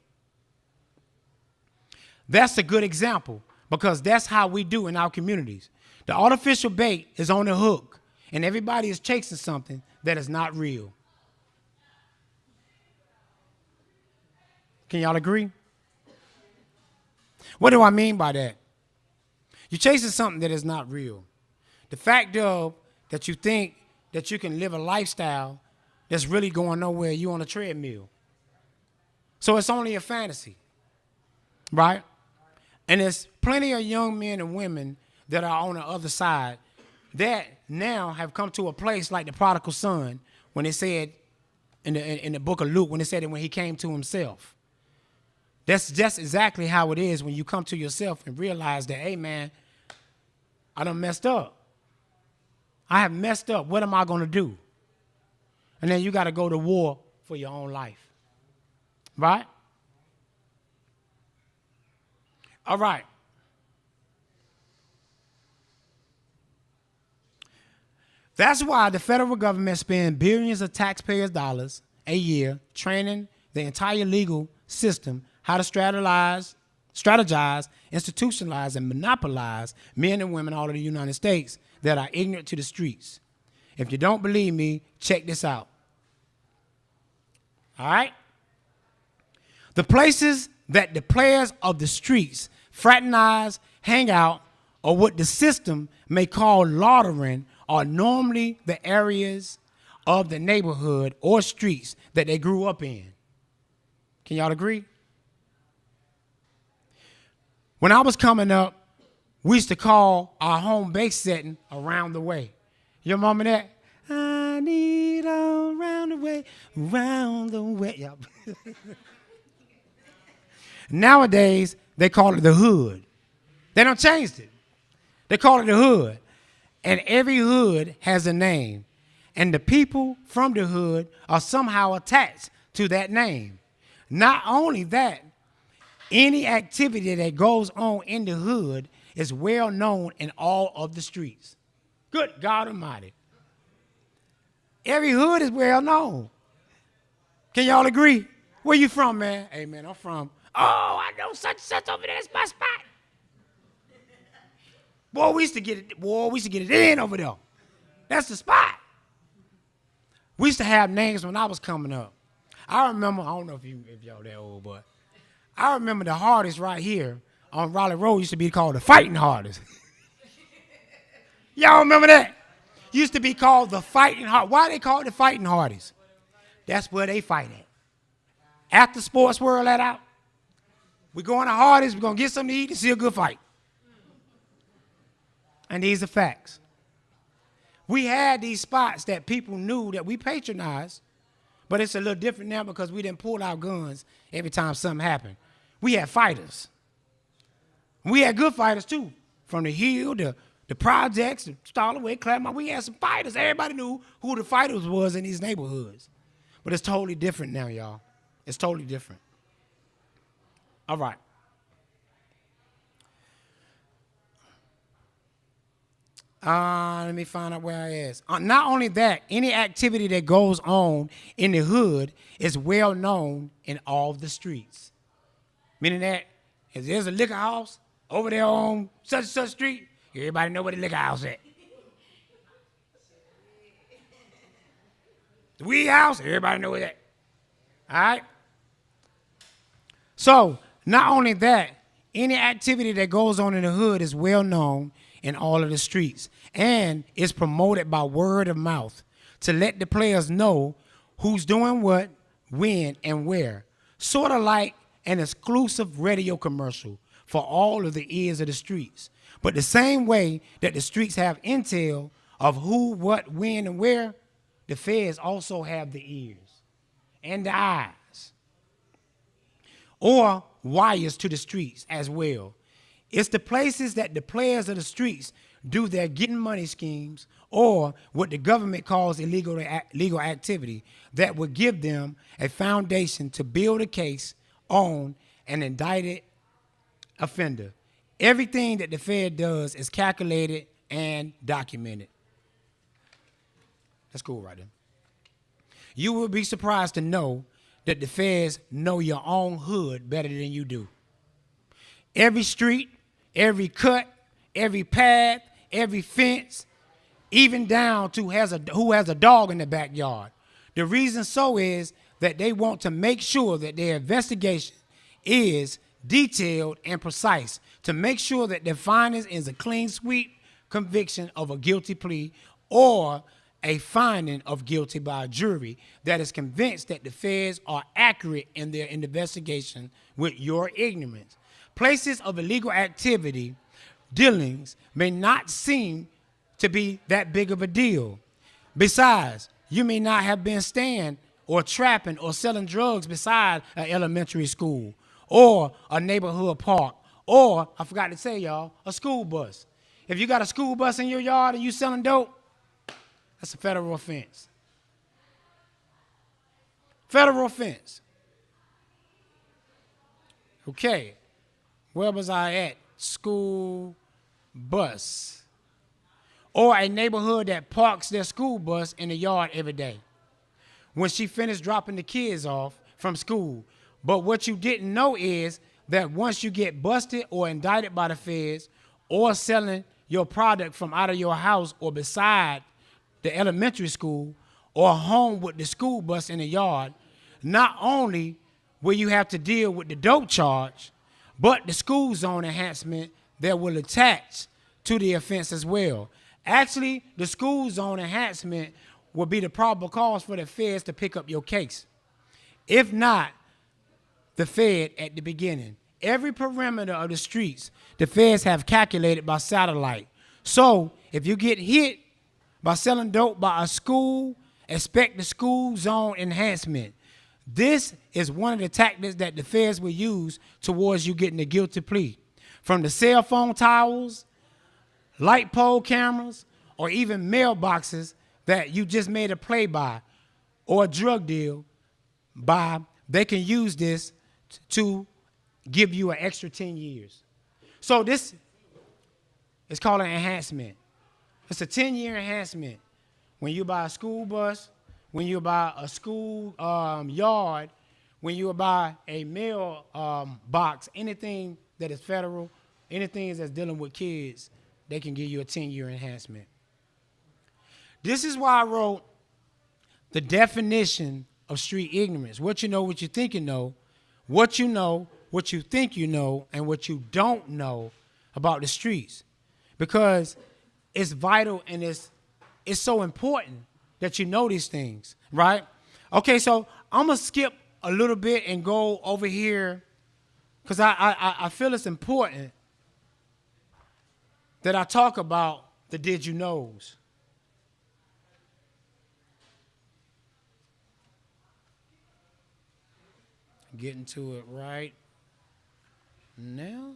That's a good example, because that's how we do in our communities. The artificial bait is on the hook, and everybody is chasing something that is not real. Can y'all agree? What do I mean by that? You're chasing something that is not real. The fact of that you think that you can live a lifestyle that's really going nowhere, you on a treadmill. So it's only a fantasy, right? And there's plenty of young men and women that are on the other side that now have come to a place like the prodigal son, when it said in the book of Luke, when it said that when he came to himself. That's just exactly how it is when you come to yourself and realize that, hey, man, I done messed up. I have messed up. What am I going to do? And then you got to go to war for your own life. Right? All right. That's why the federal government spends billions of taxpayers' dollars a year training the entire legal system how to strategize, institutionalize, and monopolize men and women all over the United States that are ignorant to the streets. If you don't believe me, check this out. All right? The places that the players of the streets fraternize, hang out, or what the system may call laundering are normally the areas of the neighborhood or streets that they grew up in. Can y'all agree? When I was coming up, we used to call our home base setting Around the Way. You remember that? I need all around the way, around the way. Yep. Nowadays, they call it the hood. They don't change it. They call it the hood. And every hood has a name. And the people from the hood are somehow attached to that name. Not only that, any activity that goes on in the hood is well known in all of the streets. Good God Almighty. Every hood is well known. Can y'all agree? Where you from, man? Hey, man, I'm from, I know such and such over there. That's my spot. Boy, we used to get it in over there. That's the spot. We used to have names when I was coming up. I remember, I don't know if y'all that old, but I remember the hardest right here on Raleigh Road used to be called the Fighting Hardest. Y'all remember that? Used to be called the Fighting Hardest. Why they call it the Fighting Hardest? That's where they fight at. After Sports World let out, we going to Hardest, we're going to get something to eat and see a good fight. And these are facts. We had these spots that people knew that we patronized, but it's a little different now because we didn't pull out guns every time something happened. We had fighters. We had good fighters too. From the Hill, the projects, the Starlaway, Claremont, we had some fighters. Everybody knew who the fighters was in these neighborhoods. But it's totally different now, y'all. It's totally different. All right. Let me find out where I is. Not only that, any activity that goes on in the hood is well known in all the streets. Meaning that if there's a liquor house over there on such and such street, everybody know where the liquor house at. The weed house, everybody know where that. All right? So, not only that, any activity that goes on in the hood is well known in all of the streets and is promoted by word of mouth to let the players know who's doing what, when, and where. Sort of like an exclusive radio commercial for all of the ears of the streets. But the same way that the streets have intel of who, what, when, and where, the feds also have the ears and the eyes or wires to the streets as well. It's the places that the players of the streets do their getting money schemes or what the government calls illegal activity that would give them a foundation to build a case on an indicted offender. Everything that the Fed does is calculated and documented. That's cool right there. You will be surprised to know that the feds know your own hood better than you do. Every street, every cut, every path, every fence, even down to who has a dog in the backyard. The reason so is that they want to make sure that their investigation is detailed and precise to make sure that their findings is a clean sweep conviction of a guilty plea or a finding of guilty by a jury that is convinced that the feds are accurate in their investigation with your ignorance. Places of illegal activity dealings may not seem to be that big of a deal. Besides, you may not have been staying or trapping or selling drugs beside an elementary school or a neighborhood park or, I forgot to say y'all, a school bus. If you got a school bus in your yard and you selling dope, that's a federal offense. Federal offense. Okay. Where was I at? School bus. Or a neighborhood that parks their school bus in the yard every day when she finished dropping the kids off from school. But what you didn't know is that once you get busted or indicted by the feds or selling your product from out of your house or beside the elementary school or home with the school bus in the yard, not only will you have to deal with the dope charge, but the school zone enhancement that will attach to the offense as well. Actually, the school zone enhancement will be the probable cause for the feds to pick up your case. If not, the Fed at the beginning. Every perimeter of the streets, the feds have calculated by satellite. So if you get hit by selling dope by a school expect the school zone enhancement. This is one of the tactics that the feds will use towards you getting a guilty plea. From the cell phone towers, light pole cameras, or even mailboxes that you just made a play by or a drug deal by, they can use this to give you an extra 10 years. So this is called an enhancement. It's a 10-year enhancement. When you buy a school bus, when you buy a school yard, when you buy a mail box, anything that is federal, anything that's dealing with kids, they can give you a 10-year enhancement. This is why I wrote the definition of street ignorance. What you know, what you think you know, what you think you know, and what you don't know about the streets. Because it's vital and it's so important that you know these things, right? Okay, so I'm going to skip a little bit and go over here because I feel it's important that I talk about the did you knows. Getting to it right now.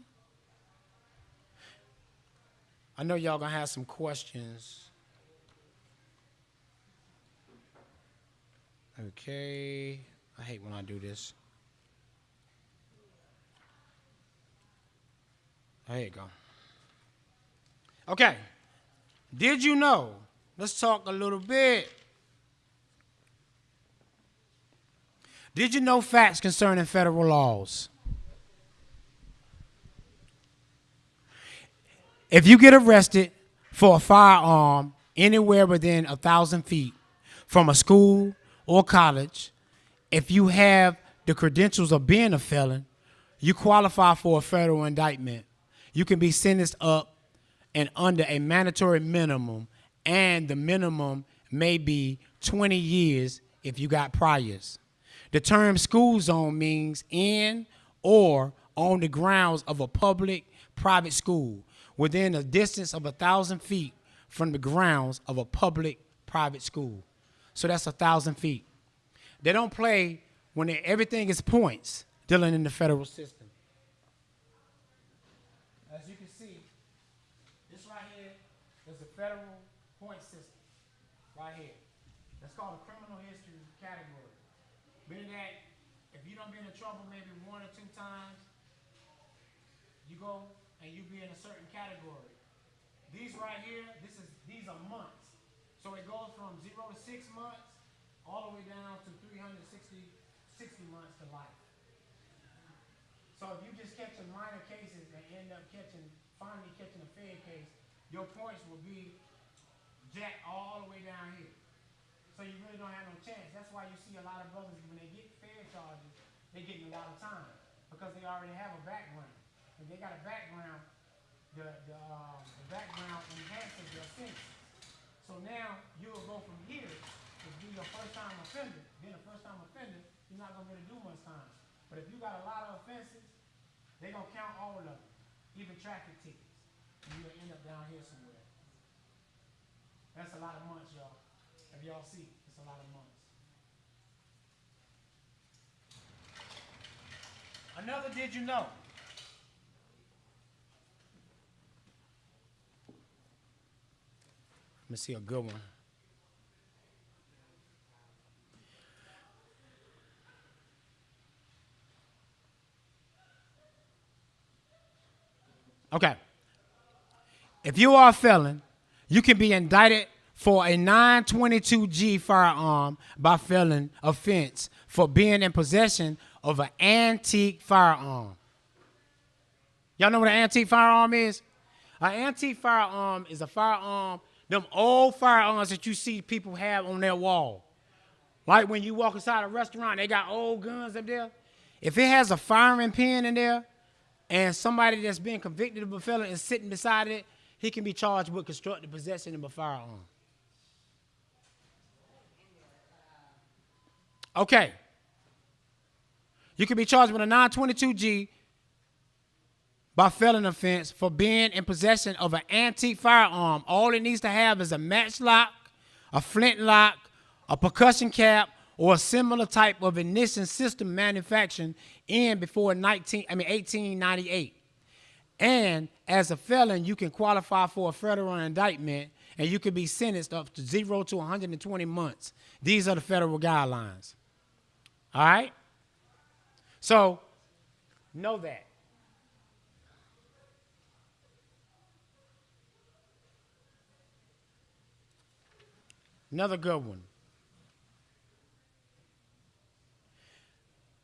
I know y'all gonna have some questions. Okay. I hate when I do this. There you go. Okay. Did you know? Let's talk a little bit. Did you know facts concerning federal laws? If you get arrested for a firearm anywhere within 1,000 feet from a school or college, if you have the credentials of being a felon, you qualify for a federal indictment. You can be sentenced up and under a mandatory minimum, and the minimum may be 20 years if you got priors. The term school zone means in or on the grounds of a public private school within a distance of 1,000 feet from the grounds of a public private school. So that's 1,000 feet. They don't play when everything is points dealing in the federal system. As you can see, this right here is a federal point system right here. That's called a criminal history category. Meaning that if you don't get in trouble maybe 1 or 2 times, you go and you be in a certain category. These right here, these are months. So it goes from 0 to 6 months all the way down to 360 months to life. So if you just catching minor cases and end up finally catching a Fed case, your points will be jacked all the way down here. So you really don't have no chance. That's why you see a lot of brothers, when they get Fed charges, they get a lot of time because they already have a background. If they got a background, the background enhances their sentence. So now you'll go from here to be your first-time offender. Being a first-time offender, you're not going to really do much time. But if you got a lot of offenses, they're going to count all of them, even traffic tickets. And you'll end up down here somewhere. That's a lot of months, y'all. If y'all see, it's a lot of months. Another did you know? Let me see a good one. Okay. If you are a felon, you can be indicted for a 922G firearm by felon offense for being in possession of an antique firearm. Y'all know what an antique firearm is? An antique firearm is a firearm, them old firearms that you see people have on their wall. Like when you walk inside a restaurant, they got old guns up there. If it has a firing pin in there and somebody that's been convicted of a felon is sitting beside it, he can be charged with constructive possession of a firearm. Okay. You can be charged with a 922G by felon offense for being in possession of an antique firearm. All it needs to have is a matchlock, a flintlock, a percussion cap, or a similar type of ignition system manufactured in before 1898. And as a felon, you can qualify for a federal indictment, and you can be sentenced up to 0 to 120 months. These are the federal guidelines. All right? So, know that. Another good one.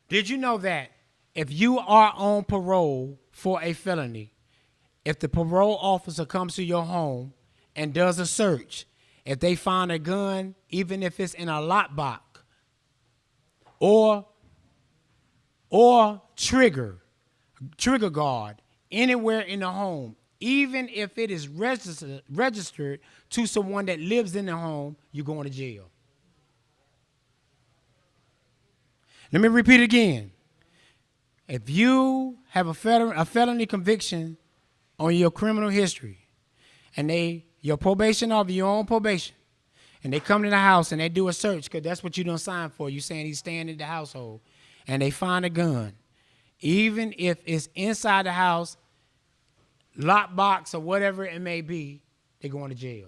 Did you know that if you are on parole for a felony, if the parole officer comes to your home and does a search, if they find a gun, even if it's in a lockbox, or trigger guard anywhere in the home, even if it is registered to someone that lives in the home, you're going to jail. Let me repeat again. If you have a felony conviction on your criminal history, and your probation officer, you're on probation, and they come to the house and they do a search, because that's what you done signed for. You saying he's staying in the household, and they find a gun, even if it's inside the house, lockbox or whatever it may be, they're going to jail.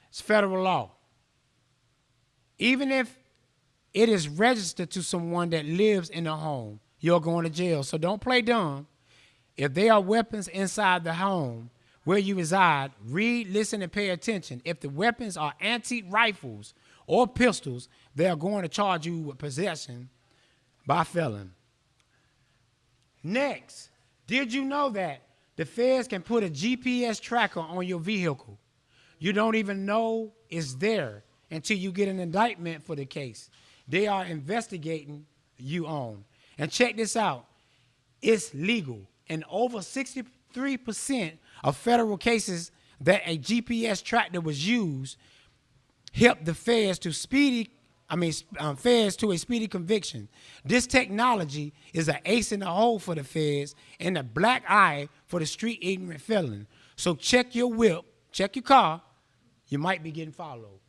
It's federal law. Even if it is registered to someone that lives in the home, you're going to jail. So don't play dumb. If there are weapons inside the home where you reside, read, listen, and pay attention. If the weapons are antique rifles or pistols, they are going to charge you with possession by felon. Next, did you know that the feds can put a GPS tracker on your vehicle? You don't even know it's there until you get an indictment for the case they are investigating you on. And check this out. It's legal. In over 63% of federal cases that a GPS tracker was used, helped the feds to a speedy conviction. This technology is an ace in the hole for the feds and a black eye for the street ignorant felon. So check your whip, check your car. You might be getting followed.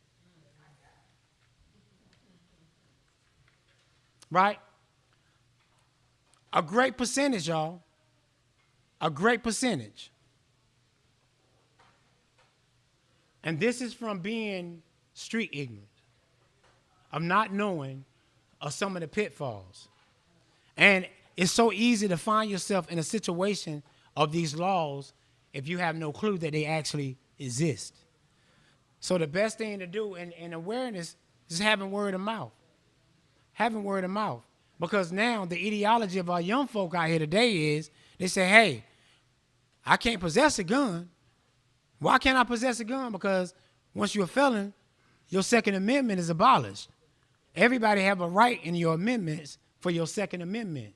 Right? A great percentage, y'all. A great percentage. And this is from being street ignorant, of not knowing of some of the pitfalls. And it's so easy to find yourself in a situation of these laws if you have no clue that they actually exist. So the best thing to do in awareness is having word of mouth. Having word of mouth. Because now the ideology of our young folk out here today is, they say, hey, I can't possess a gun. Why can't I possess a gun? Because once you're a felon, your Second Amendment is abolished. Everybody have a right in your amendments for your Second Amendment.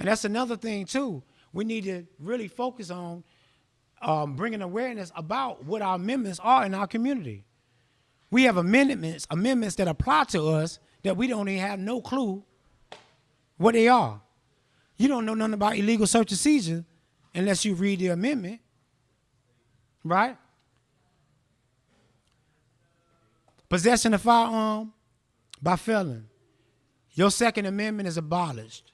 And that's another thing, too. We need to really focus on bringing awareness about what our amendments are in our community. We have amendments that apply to us that we don't even have no clue what they are. You don't know nothing about illegal search and seizure unless you read the amendment, right? Possession of firearm by felon. Your Second Amendment is abolished.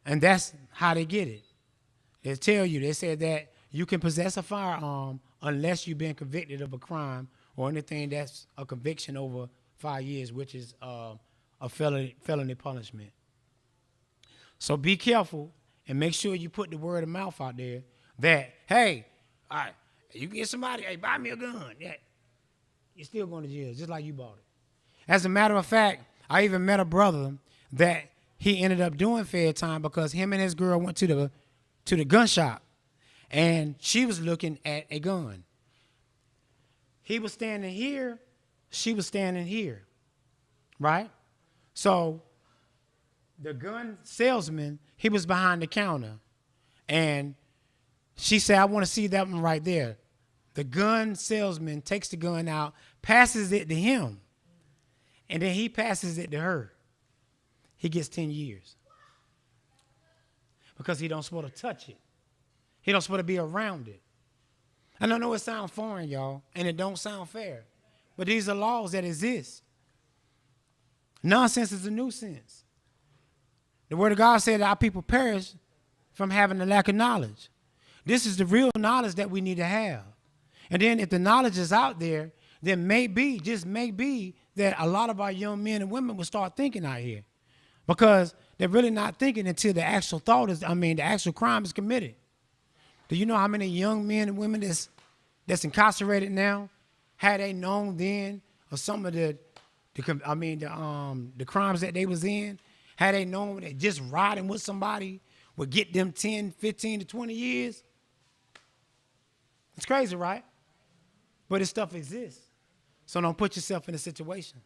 And that's how they get it. They tell you, they said that you can possess a firearm unless you've been convicted of a crime or anything that's a conviction over 5 years, which is a felony punishment. So be careful and make sure you put the word of mouth out there that, hey, all right, you get somebody, hey, buy me a gun. Yeah, you're still going to jail, just like you bought it. As a matter of fact, I even met a brother that he ended up doing fair time because him and his girl went to the gun shop, and she was looking at a gun. He was standing here, she was standing here, right? So the gun salesman, he was behind the counter, and she said, I want to see that one right there. The gun salesman takes the gun out, passes it to him, and then he passes it to her. He gets 10 years because he don't supposed to touch it. He don't supposed to be around it. And I know it sounds foreign, y'all, and it don't sound fair, But these are laws that exist. Nonsense is a nuisance. The word of God said that our people perish from having a lack of knowledge. This is the real knowledge that we need to have. And then if the knowledge is out there, then maybe, just maybe, that a lot of our young men and women will start thinking out here. Because they're really not thinking until the actual the actual crime is committed. Do you know how many young men and women that's incarcerated now, had they known then of some of the crimes that they was in, had they known that just riding with somebody would get them 10, 15 to 20 years? It's crazy, right? But this stuff exists. So don't put yourself in a situation,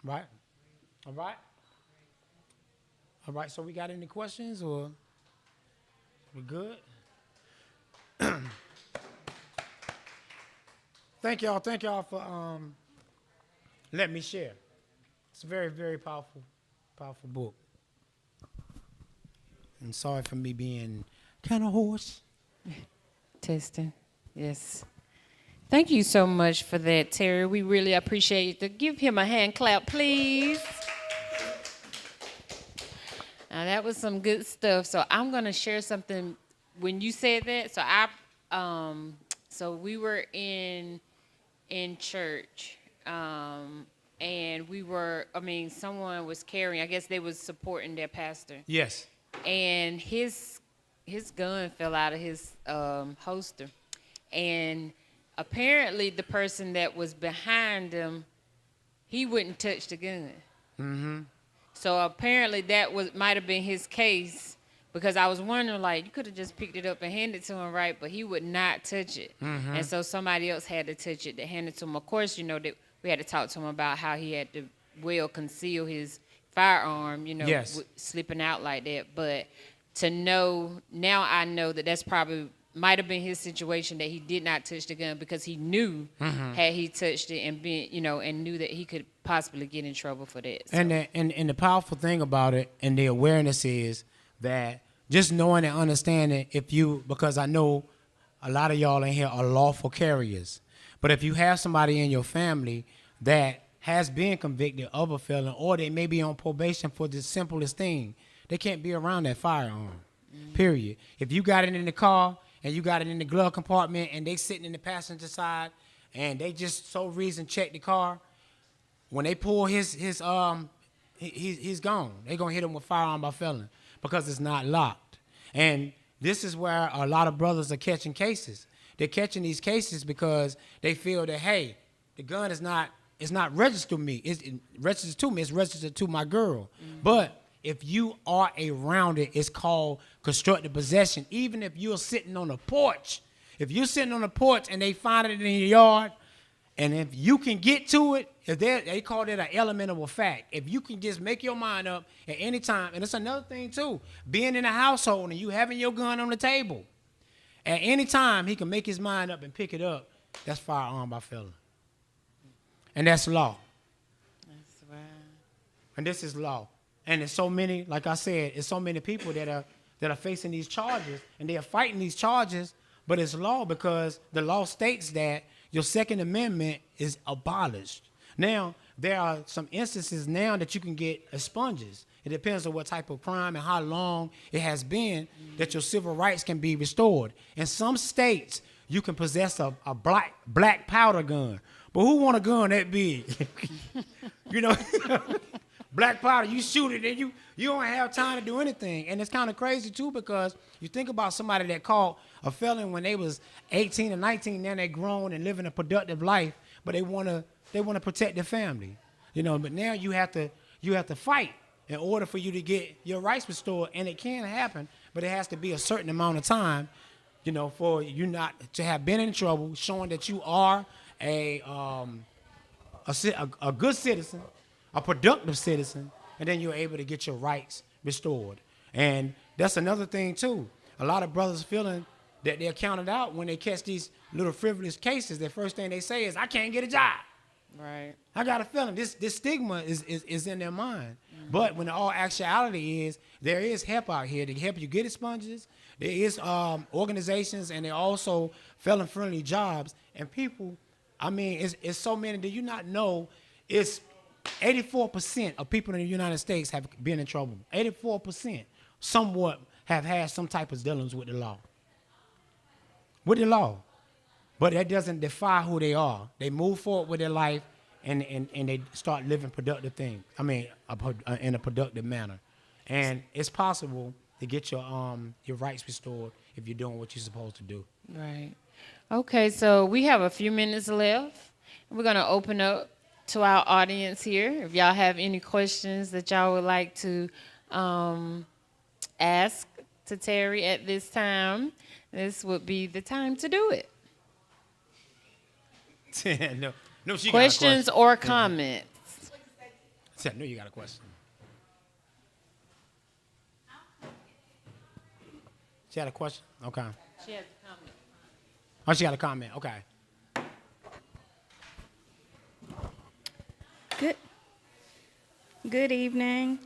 right? All right? All right, so we got any questions or we good? Thank y'all for letting me share. It's a very, very powerful book. And sorry for me being kind of hoarse. Testing. Yes. Thank you so much for that, Terry. We really appreciate it. Give him a hand clap, please. Now, that was some good stuff. So I'm going to share something. When you said that, so we were in church, and someone was carrying, I guess they was supporting their pastor. Yes. And his gun fell out of his holster. And apparently the person that was behind him, he wouldn't touch the gun. Mm-hmm. So apparently that might have been his case, because I was wondering, like, you could have just picked it up and handed it to him, right? But he would not touch it. Mm-hmm. And so somebody else had to touch it to hand it to him. Of course, that we had to talk to him about how he had to well conceal his firearm, yes, slipping out like that. But to know, now I know that that's probably might have been his situation, that he did not touch the gun, because he knew had he touched it and been, and knew that he could possibly get in trouble for that. So. And the powerful thing about it and the awareness is that just knowing and understanding, because I know a lot of y'all in here are lawful carriers, but if you have somebody in your family that has been convicted of a felon, or they may be on probation for the simplest thing, they can't be around that firearm, period. If you got it in the car and you got it in the glove compartment and they sitting in the passenger side and they just so reason check the car, when they pull he's gone. They're going to hit him with firearm by felon because it's not locked. And this is where a lot of brothers are catching cases. They're catching these cases because they feel that, hey, the gun is not registered to me. It's registered to me. It's registered to my girl. Mm-hmm. But if you are around it, it's called constructive possession. Even if you're sitting on a porch, and they find it in your yard, and if you can get to it, they call it an element of a fact. If you can just make your mind up at any time, and it's another thing too, being in a household and you having your gun on the table, at any time he can make his mind up and pick it up, that's firearm by felon. And that's law. That's right. And this is law. And there's so many, like I said, it's so many people that are facing these charges, and they are fighting these charges, but it's law because the law states that your Second Amendment is abolished. Now, there are some instances now that you can get expunges. It depends on what type of crime and how long it has been that your civil rights can be restored. In some states, you can possess a black powder gun. But who want a gun that big? Black powder, you shoot it and you don't have time to do anything. And it's kind of crazy too, because you think about somebody that caught a felon when they was 18 or 19, now they're grown and living a productive life, but they want to protect their family. But now you have to fight in order for you to get your rights restored, and it can happen, but it has to be a certain amount of time, for you not to have been in trouble, showing that you are a good citizen, a productive citizen, and then you're able to get your rights restored. And that's another thing too. A lot of brothers feeling that they're counted out when they catch these little frivolous cases. The first thing they say is, I can't get a job. Right. I got a feeling this stigma is in their mind. Mm-hmm. But when all actuality is, there is help out here to help you get expunges. There is organizations, and there are also felon-friendly jobs. And people I mean, it's so many. Do you not know? It's 84% of people in the United States have been in trouble. 84% somewhat have had some type of dealings with the law. With the law. But that doesn't define who they are. They move forward with their life and they start living productive things. I mean, in a productive manner. And it's possible to get your rights restored if you're doing what you're supposed to do. Right. Okay, so we have a few minutes left. We're going to open up to our audience here. If y'all have any questions that y'all would like to ask to Terry at this time, this would be the time to do it. No, she Questions got a question. or comments? I know you got a question. She had a question? Okay. She has a comment. Oh, she got a comment. Okay. Good evening.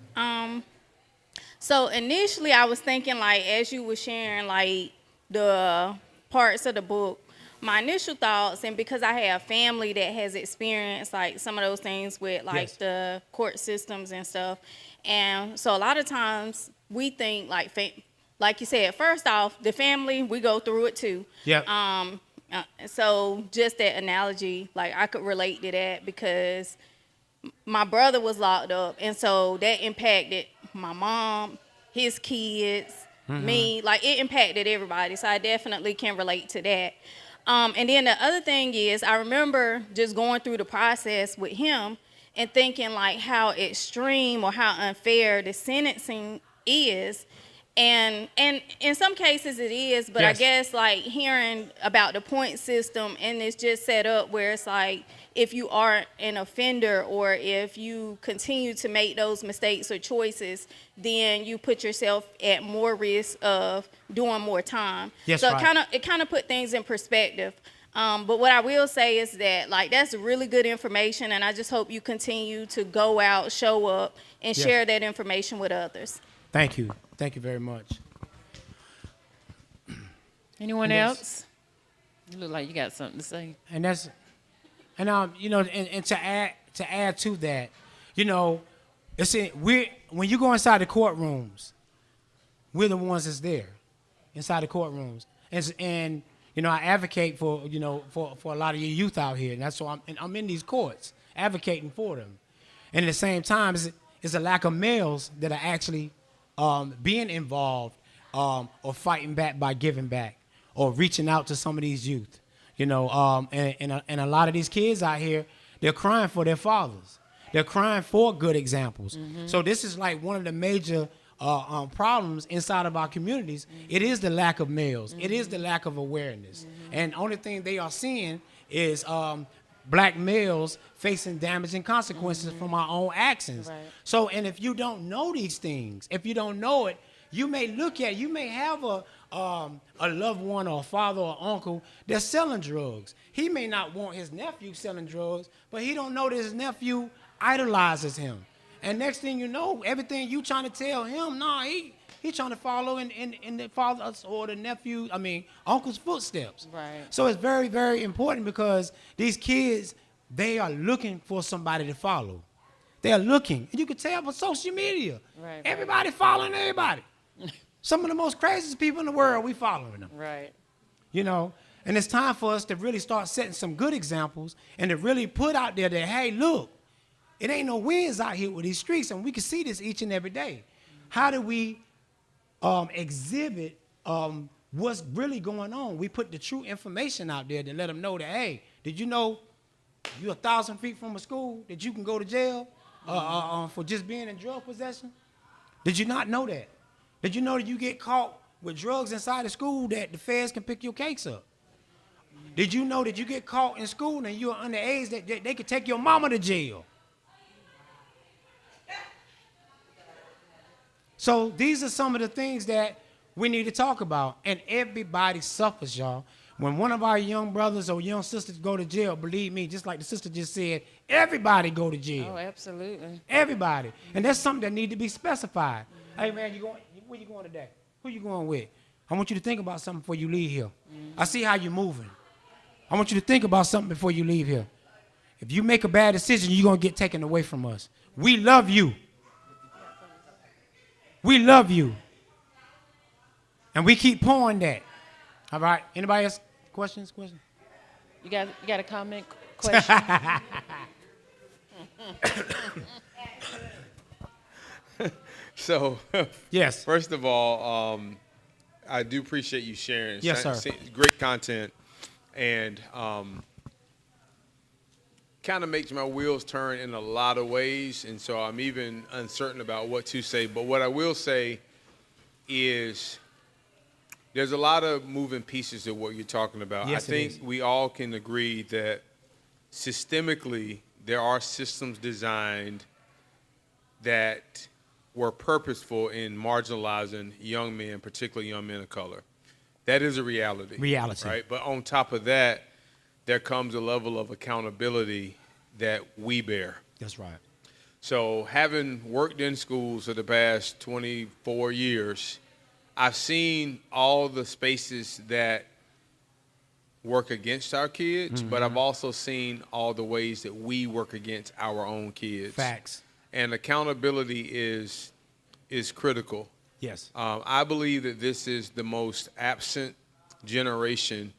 So initially I was thinking, like, as you were sharing, like, the parts of the book, my initial thoughts, and because I have family that has experienced, like, some of those things with, like, Yes. the court systems and stuff, and so a lot of times we think, like you said, first off, the family, we go through it too. Yeah. So just that analogy, like, I could relate to that because my brother was locked up, and so that impacted my mom, his kids, me. Like, it impacted everybody, so I definitely can relate to that. And then the other thing is, I remember just going through the process with him and thinking, like, how extreme or how unfair the sentencing is. And in some cases it is, but Yes. I guess, like, hearing about the point system, and it's just set up where it's like, if you are an offender or if you continue to make those mistakes or choices, then you put yourself at more risk of doing more time. Yes, so right. it kind of put things in perspective. But what I will say is that, like, that's really good information, and I just hope you continue to go out, show up, and Yes. share that information with others. Thank you. Thank you very much. Anyone Yes. else? You look like you got something to say. And that's, and you know, and to add to that, you know, when you go inside the courtrooms, we're the ones that's there, inside the courtrooms, and you know, I advocate for, you know, for a lot of your youth out here, and that's why I'm in these courts advocating for them, and at the same time, it's a lack of males that are actually being involved or fighting back by giving back or reaching out to some of these youth. You know, and a lot of these kids out here, they're crying for their fathers. They're crying for good examples. Mm-hmm. So this is like one of the major problems inside of our communities. Mm-hmm. It is the lack of males. Mm-hmm. It is the lack of awareness. Mm-hmm. And the only thing they are seeing is black males facing damaging consequences mm-hmm. from our own actions. Right. So, and if you don't know these things, if you don't know it, you may have a loved one or a father or uncle that's selling drugs. He may not want his nephew selling drugs, but he don't know that his nephew idolizes him. And next thing you know, everything you trying to tell him, he trying to follow in the father's or the nephew, uncle's footsteps. Right. So it's very, very important because these kids, they are looking for somebody to follow. They are looking. And you can tell by social media. Right. Everybody following everybody. Some of the most craziest people in the world, we following them. Right. You know, and it's time for us to really start setting some good examples and to really put out there that, hey, look, it ain't no wins out here with these streets, and we can see this each and every day. How do we exhibit what's really going on? We put the true information out there to let them know that, hey, did you know you're 1,000 feet from a school that you can go to jail for just being in drug possession? Did you not know that? Did you know that you get caught with drugs inside the school that the feds can pick your case up? Did you know that you get caught in school and you're underage that they could take your mama to jail? So these are some of the things that we need to talk about. And everybody suffers, y'all. When one of our young brothers or young sisters go to jail, believe me, just like the sister just said, everybody go to jail. Oh, absolutely. Everybody. And that's something that need to be specified. Hey, man, where you going today? Who you going with? I want you to think about something before you leave here. I see how you're moving. I want you to think about something before you leave here. If you make a bad decision, you're going to get taken away from us. We love you. We love you. And we keep pouring that. All right. Anybody else? Questions? You got a comment? Question? So, Yes. first of all, I do appreciate you sharing. Yes, sir. Great content. And kind of makes my wheels turn in a lot of ways. And so I'm even uncertain about what to say. But what I will say is there's a lot of moving pieces of what you're talking about. Yes, I think we all can agree that systemically there are systems designed that were purposeful in marginalizing young men, particularly young men of color. That is a reality. Right? But on top of that, there comes a level of accountability that we bear. That's right. So having worked in schools for the past 24 years, I've seen all the spaces that work against our kids, but I've also seen all the ways that we work against our own kids. Facts. And accountability is critical. Yes. I believe that this is the most absent generation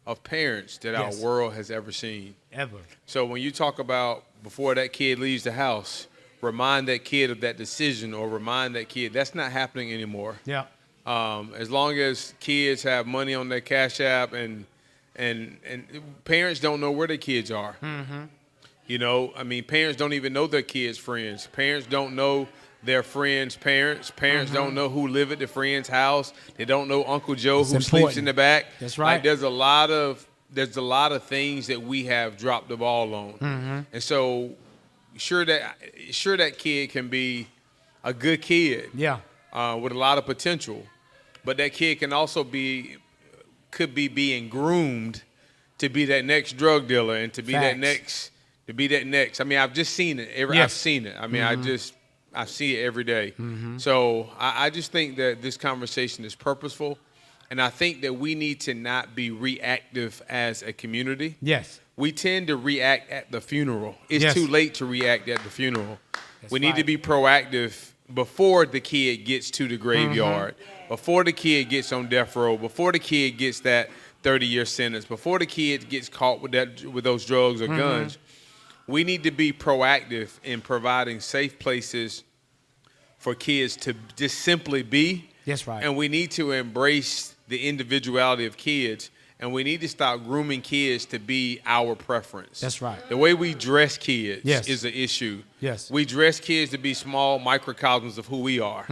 of parents that our world has ever seen. Ever. So when you talk about before that kid leaves the house, remind that kid of that decision or remind that kid, that's not happening anymore. Yeah. As long as kids have money on their Cash App and parents don't know where their kids are. Mm-hmm. You know, I mean, parents don't even know their kids' friends. Parents don't know their friends' parents. Parents don't know who live at the friend's house. They don't know Uncle Joe who sleeps in the back. That's right. Like, there's a lot of things that we have dropped the ball on. And so sure that kid can be a good kid. Yeah. With a lot of potential. But that kid can also could be being groomed to be that next drug dealer and to be that next. I mean, I've just seen it. I've seen it. I mean, I see it every day. So I just think that this conversation is purposeful. And I think that we need to not be reactive as a community. Yes. We tend to react at the funeral. It's too late to react at the funeral. We need to be proactive before the kid gets to the graveyard, before the kid gets on death row, before the kid gets that 30-year sentence, before the kid gets caught with those drugs or guns. We need to be proactive in providing safe places for kids to just simply be. That's right. And we need to embrace the individuality of kids, and we need to stop grooming kids to be our preference. That's right. The way we dress kids is an issue. Yes. We dress kids to be small microcosms of who we are,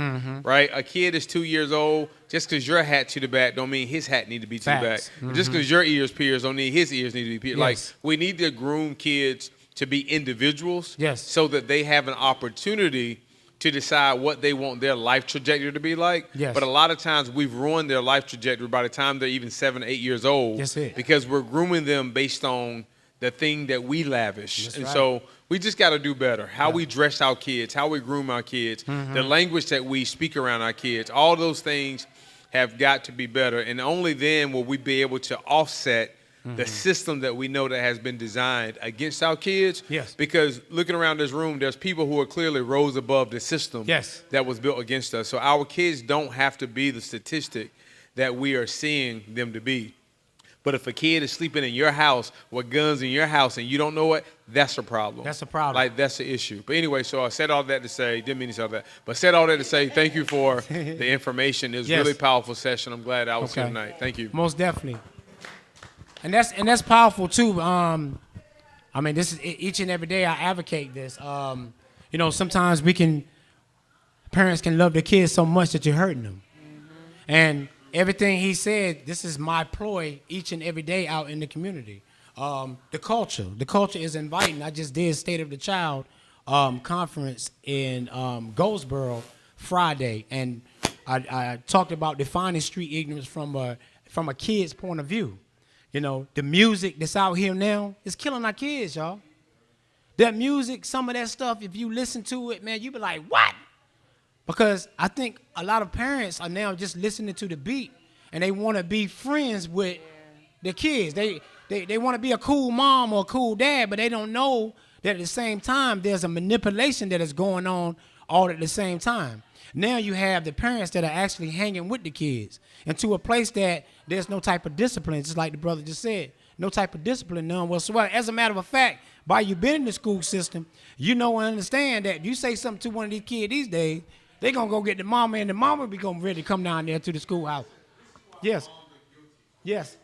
right? A kid is 2 years old. Just because your hat to the back don't mean his hat need to be to the back. Just because your ears pierced don't mean his ears need to be pierced. Like, we need to groom kids to be individuals so that they have an opportunity to decide what they want their life trajectory to be like. Yes. But a lot of times we've ruined their life trajectory by the time they're even 7 or 8 years old. That's it. Because we're grooming them based on the thing that we lavish. That's and right. so we just got to do better. How we dress our kids, how we groom our kids, the language that we speak around our kids, all those things have got to be better. And only then will we be able to offset the system that we know that has been designed against our kids. Yes. Because looking around this room, there's people who are clearly rose above the system that was built against us. So our kids don't have to be the statistic that we are seeing them to be. But if a kid is sleeping in your house with guns in your house and you don't know it, that's a problem. That's a problem. Like, that's the issue. But anyway, so I said all that to say, didn't mean to say all that, but said all that to say thank you for the information. It was a really powerful session. I'm glad I was here tonight. Thank you. Most definitely. And that's powerful too. I mean, this is each and every day I advocate this. You know, sometimes parents can love their kids so much that you're hurting them. And everything he said, this is my ploy each and every day out in the community. The culture is inviting. I just did State of the Child conference in Goldsboro Friday, and I talked about defining street ignorance from a kid's point of view. You know, the music that's out here now is killing our kids, y'all. That music, some of that stuff, if you listen to it, man, you be like, what? Because I think a lot of parents are now just listening to the beat, and they want to be friends with their kids. They they want to be a cool mom or a cool dad, but they don't know that at the same time there's a manipulation that is going on all at the same time. Now you have the parents that are actually hanging with the kids into a place that there's no type of discipline, just like the brother just said. No type of discipline, none whatsoever. As a matter of fact, by you being in the school system, you know and understand that you say something to one of these kids these days, they're going to go get the mama, and the mama be going to ready to come down there to the schoolhouse. Yes. Yes.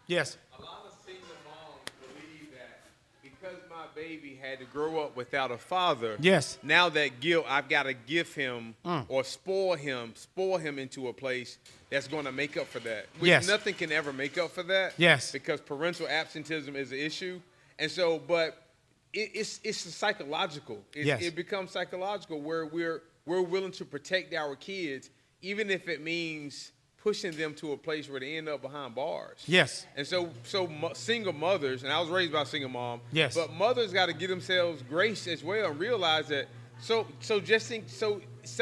Yes. A lot of single moms believe that because my baby had to grow up without a father, yes, now that guilt, I've got to give him or spoil him into a place that's going to make up for that. Which yes. Nothing can ever make up for that. Yes. Because parental absenteeism is an issue. And so, but it's psychological. Yes. It becomes psychological where we're willing to protect our kids, even if it means pushing them to a place where they end up behind bars. Yes. And so single mothers, and I was raised by a single mom. Yes. But mothers got to give themselves grace as well and realize that. So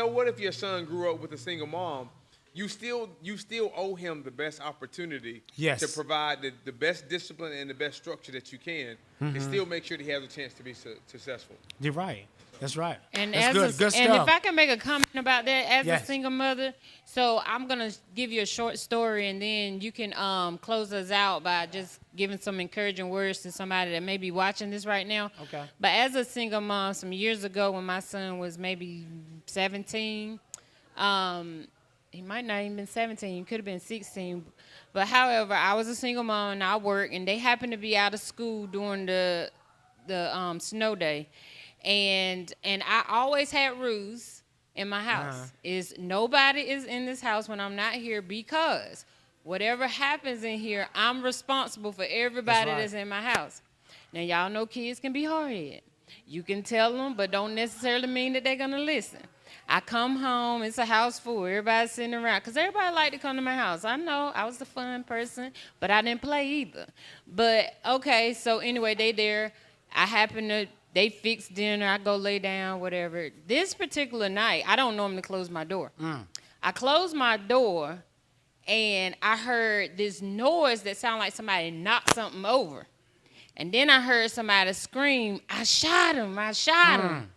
what if your son grew up with a single mom? You still owe him the best opportunity yes. to provide the best discipline and the best structure that you can, and still make sure that he has a chance to be successful. You're right. That's right. And that's good and stuff. if I can make a comment about that, as yes. a single mother, so I'm gonna give you a short story, and then you can close us out by just giving some encouraging words to somebody that may be watching this right now. Okay. But as a single mom, some years ago, when my son was maybe 17, he might not even been 17. He could have been 16. But however, I was a single mom and I worked, and they happened to be out of school during the snow day. And I always had rules in my house. Is nobody is in this house when I'm not here, because whatever happens in here, I'm responsible for everybody that's in my house. Now, y'all know kids can be hard-headed. You can tell them, but don't necessarily mean that they're going to listen. I come home, it's a house full, everybody's sitting around, because everybody like to come to my house. I know, I was the fun person, but I didn't play either. But, okay, so anyway, they there. They fix dinner, I go lay down, whatever. This particular night, I don't normally close my door. I closed my door, and I heard this noise that sounded like somebody knocked something over. And then I heard somebody scream, "I shot him, I shot him."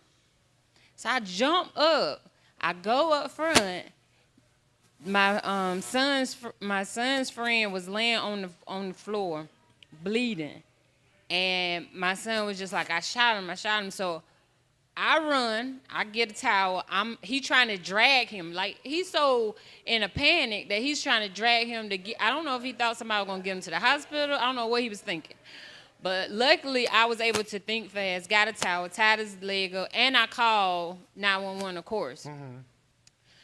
So I jump up. I go up front. My son's friend was laying on the floor, bleeding. And my son was just like, I shot him. So I run, I get a towel. He trying to drag him. Like, he's so in a panic that he's trying to drag him to get, I don't know if he thought somebody was going to get him to the hospital. I don't know what he was thinking. But luckily, I was able to think fast, got a towel, tied his leg up, and I called 911, of course.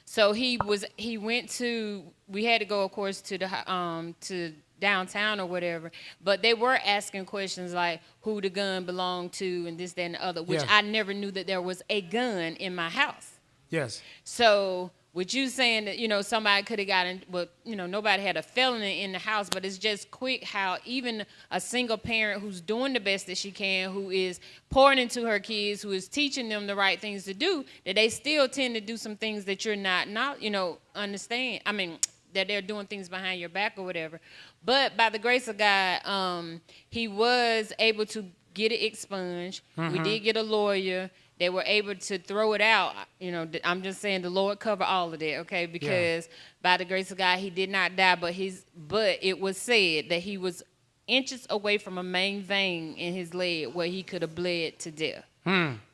So we had to go, of course, to downtown or whatever, but they were asking questions like who the gun belonged to and this, that, and the other, which I never knew that there was a gun in my house. Yes. So with you saying that, somebody could have gotten, but, nobody had a felony in the house, but it's just quick how even a single parent who's doing the best that she can, who is pouring into her kids, who is teaching them the right things to do, that they still tend to do some things that you're not understand. I mean, that they're doing things behind your back or whatever. But by the grace of God, he was able to get it expunged. We did get a lawyer. They were able to throw it out. I'm just saying the Lord covered all of that, okay? Because by the grace of God, he did not die, but it was said that he was inches away from a main vein in his leg where he could have bled to death.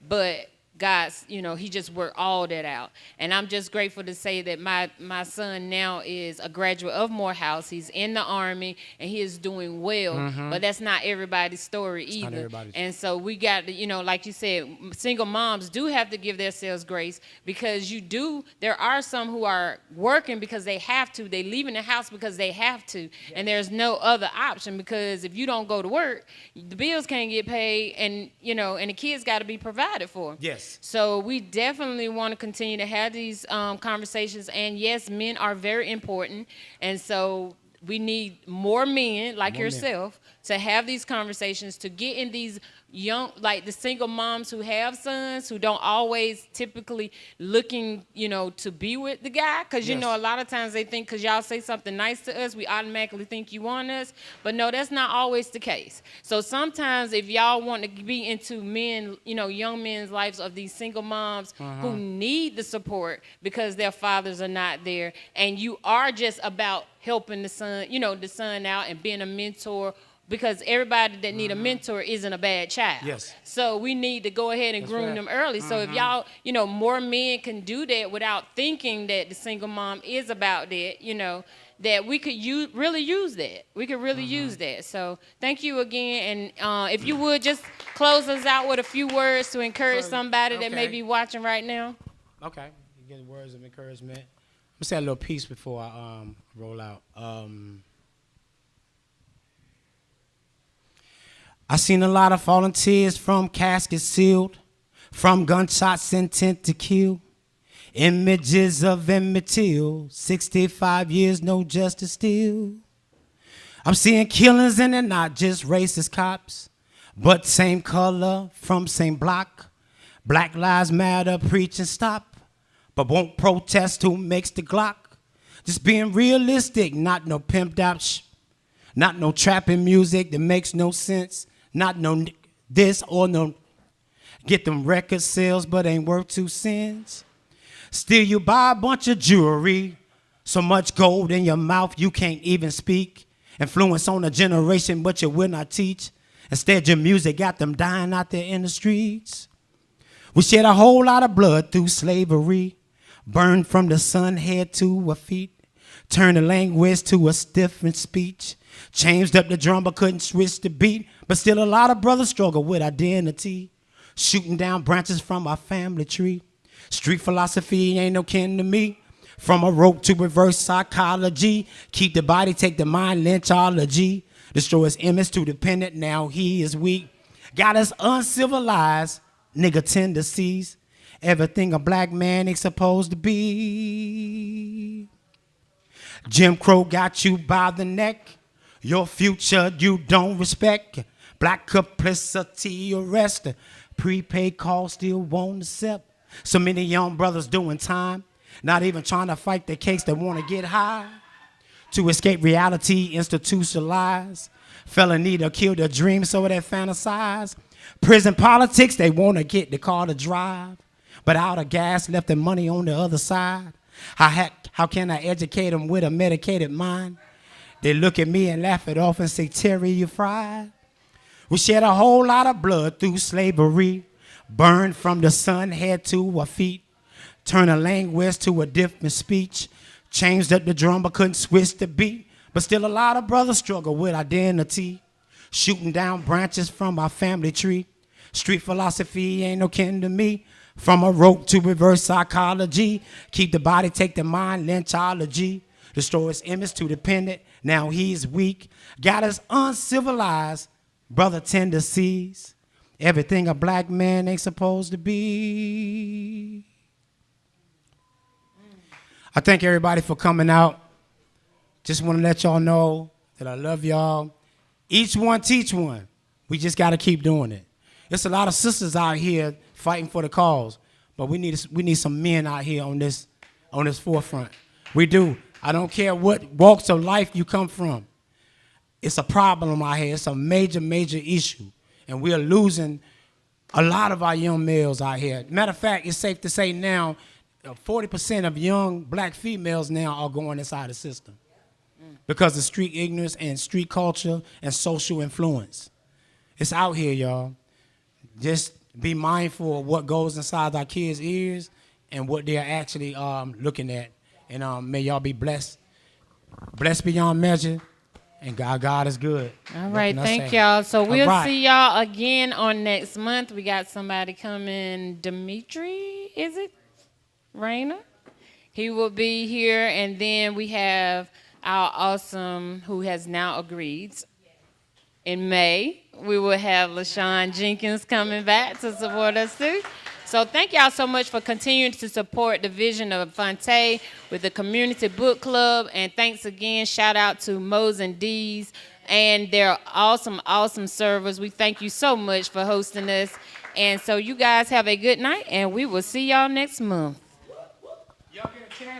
But God's, he just worked all that out. And I'm just grateful to say that my son now is a graduate of Morehouse. He's in the Army, and he is doing well. But that's not everybody's story either. And so we got to, like you said, single moms do have to give themselves grace, because there are some who are working because they have to. They leaving the house because they have to. And there's no other option, because if you don't go to work, the bills can't get paid, and, and the kids got to be provided for. Yes. So we definitely want to continue to have these conversations. And yes, men are very important. And so we need more men like More men. yourself to have these conversations, to get in these young, like the single moms who have sons who don't always typically looking, to be with the guy. Because, Yes. a lot of times they think because y'all say something nice to us, we automatically think you want us. But no, that's not always the case. So sometimes if y'all want to be into men, young men's lives of these single moms who need the support because their fathers are not there, and you are just about helping the son out and being a mentor, because everybody that need a mentor isn't a bad child. Yes. So we need to go ahead and That's groom right. them early. So if y'all, more men can do that without thinking that the single mom is about that, that we could really use that. We could really use that. So thank you again. And if you would just close us out with a few words to encourage somebody that may Okay. be watching right now. Okay. You get words of encouragement. I'm gonna say a little piece before I roll out. I seen a lot of fallen tears from caskets sealed, from gunshots intent to kill. Images of Emmett Till, 65 years, no justice still. I'm seeing killings and they're not just racist cops, but same color from same block. Black Lives Matter preaching stop, but won't protest who makes the Glock. Just being realistic, not no pimped out not no trapping music that makes no sense. Not no this or no get them record sales but ain't worth 2 cents. Still you buy a bunch of jewelry, so much gold in your mouth you can't even speak. Influence on a generation but you will not teach. Instead your music got them dying out there in the streets. We shed a whole lot of blood through slavery, burned from the sun head to our feet. Turned the language to a stiffened speech. Changed up the drum but couldn't switch the beat. But still a lot of brothers struggle with identity. Shooting down branches from our family tree. Street philosophy ain't no kin to me. From a rope to reverse psychology. Keep the body, take the mind, lynchology. Destroy his image too dependent, now he is weak. Got us uncivilized, nigga tendencies. Everything a black man ain't supposed to be. Jim Crow got you by the neck. Your future you don't respect. Black complicity arrest. Prepaid call still won't accept. So many young brothers doing time. Not even trying to fight the case that want to get high. To escape reality institutionalized. Felony to kill their dreams so they fantasize. Prison politics they want to get the car to drive. But out of gas left their money on the other side. How can I educate them with a medicated mind? They look at me and laugh it off and say, Terry, you fried. We shed a whole lot of blood through slavery. Burned from the sun head to our feet. Turned a language to a different speech. Changed up the drum but couldn't switch the beat. But still a lot of brothers struggle with identity. Shooting down branches from our family tree. Street philosophy ain't no kin to me. From a rope to reverse psychology. Keep the body, take the mind, lynchology. Destroy his image too dependent, now he's weak. Got us uncivilized, brother tendencies. Everything a black man ain't supposed to be. I thank everybody for coming out. Just want to let y'all know that I love y'all. Each one teach one. We just got to keep doing it. There's a lot of sisters out here fighting for the cause, but we need some men out here on this forefront. We do. I don't care what walks of life you come from. It's a problem out here. It's a major, major issue, and we are losing a lot of our young males out here. Matter of fact, it's safe to say now, 40% of young black females now are going inside the system because of street ignorance and street culture and social influence. It's out here, y'all. Just be mindful of what goes inside our kids' ears and what they're actually looking at. And may y'all be blessed. Blessed beyond measure. And God is good. All right, thank y'all. So we'll see y'all again on next month. We got somebody coming, Dimitri, is it? Raina? He will be here. And then we have our awesome, who has now agreed. In May, we will have LaShawn Jenkins coming back to support us too. So thank y'all so much for continuing to support the vision of Fonte with the Community Book Club. And thanks again. Shout out to Mo's and D's and their awesome, awesome servers. We thank you so much for hosting us. And so you guys have a good night, and we will see y'all next month. Y'all can I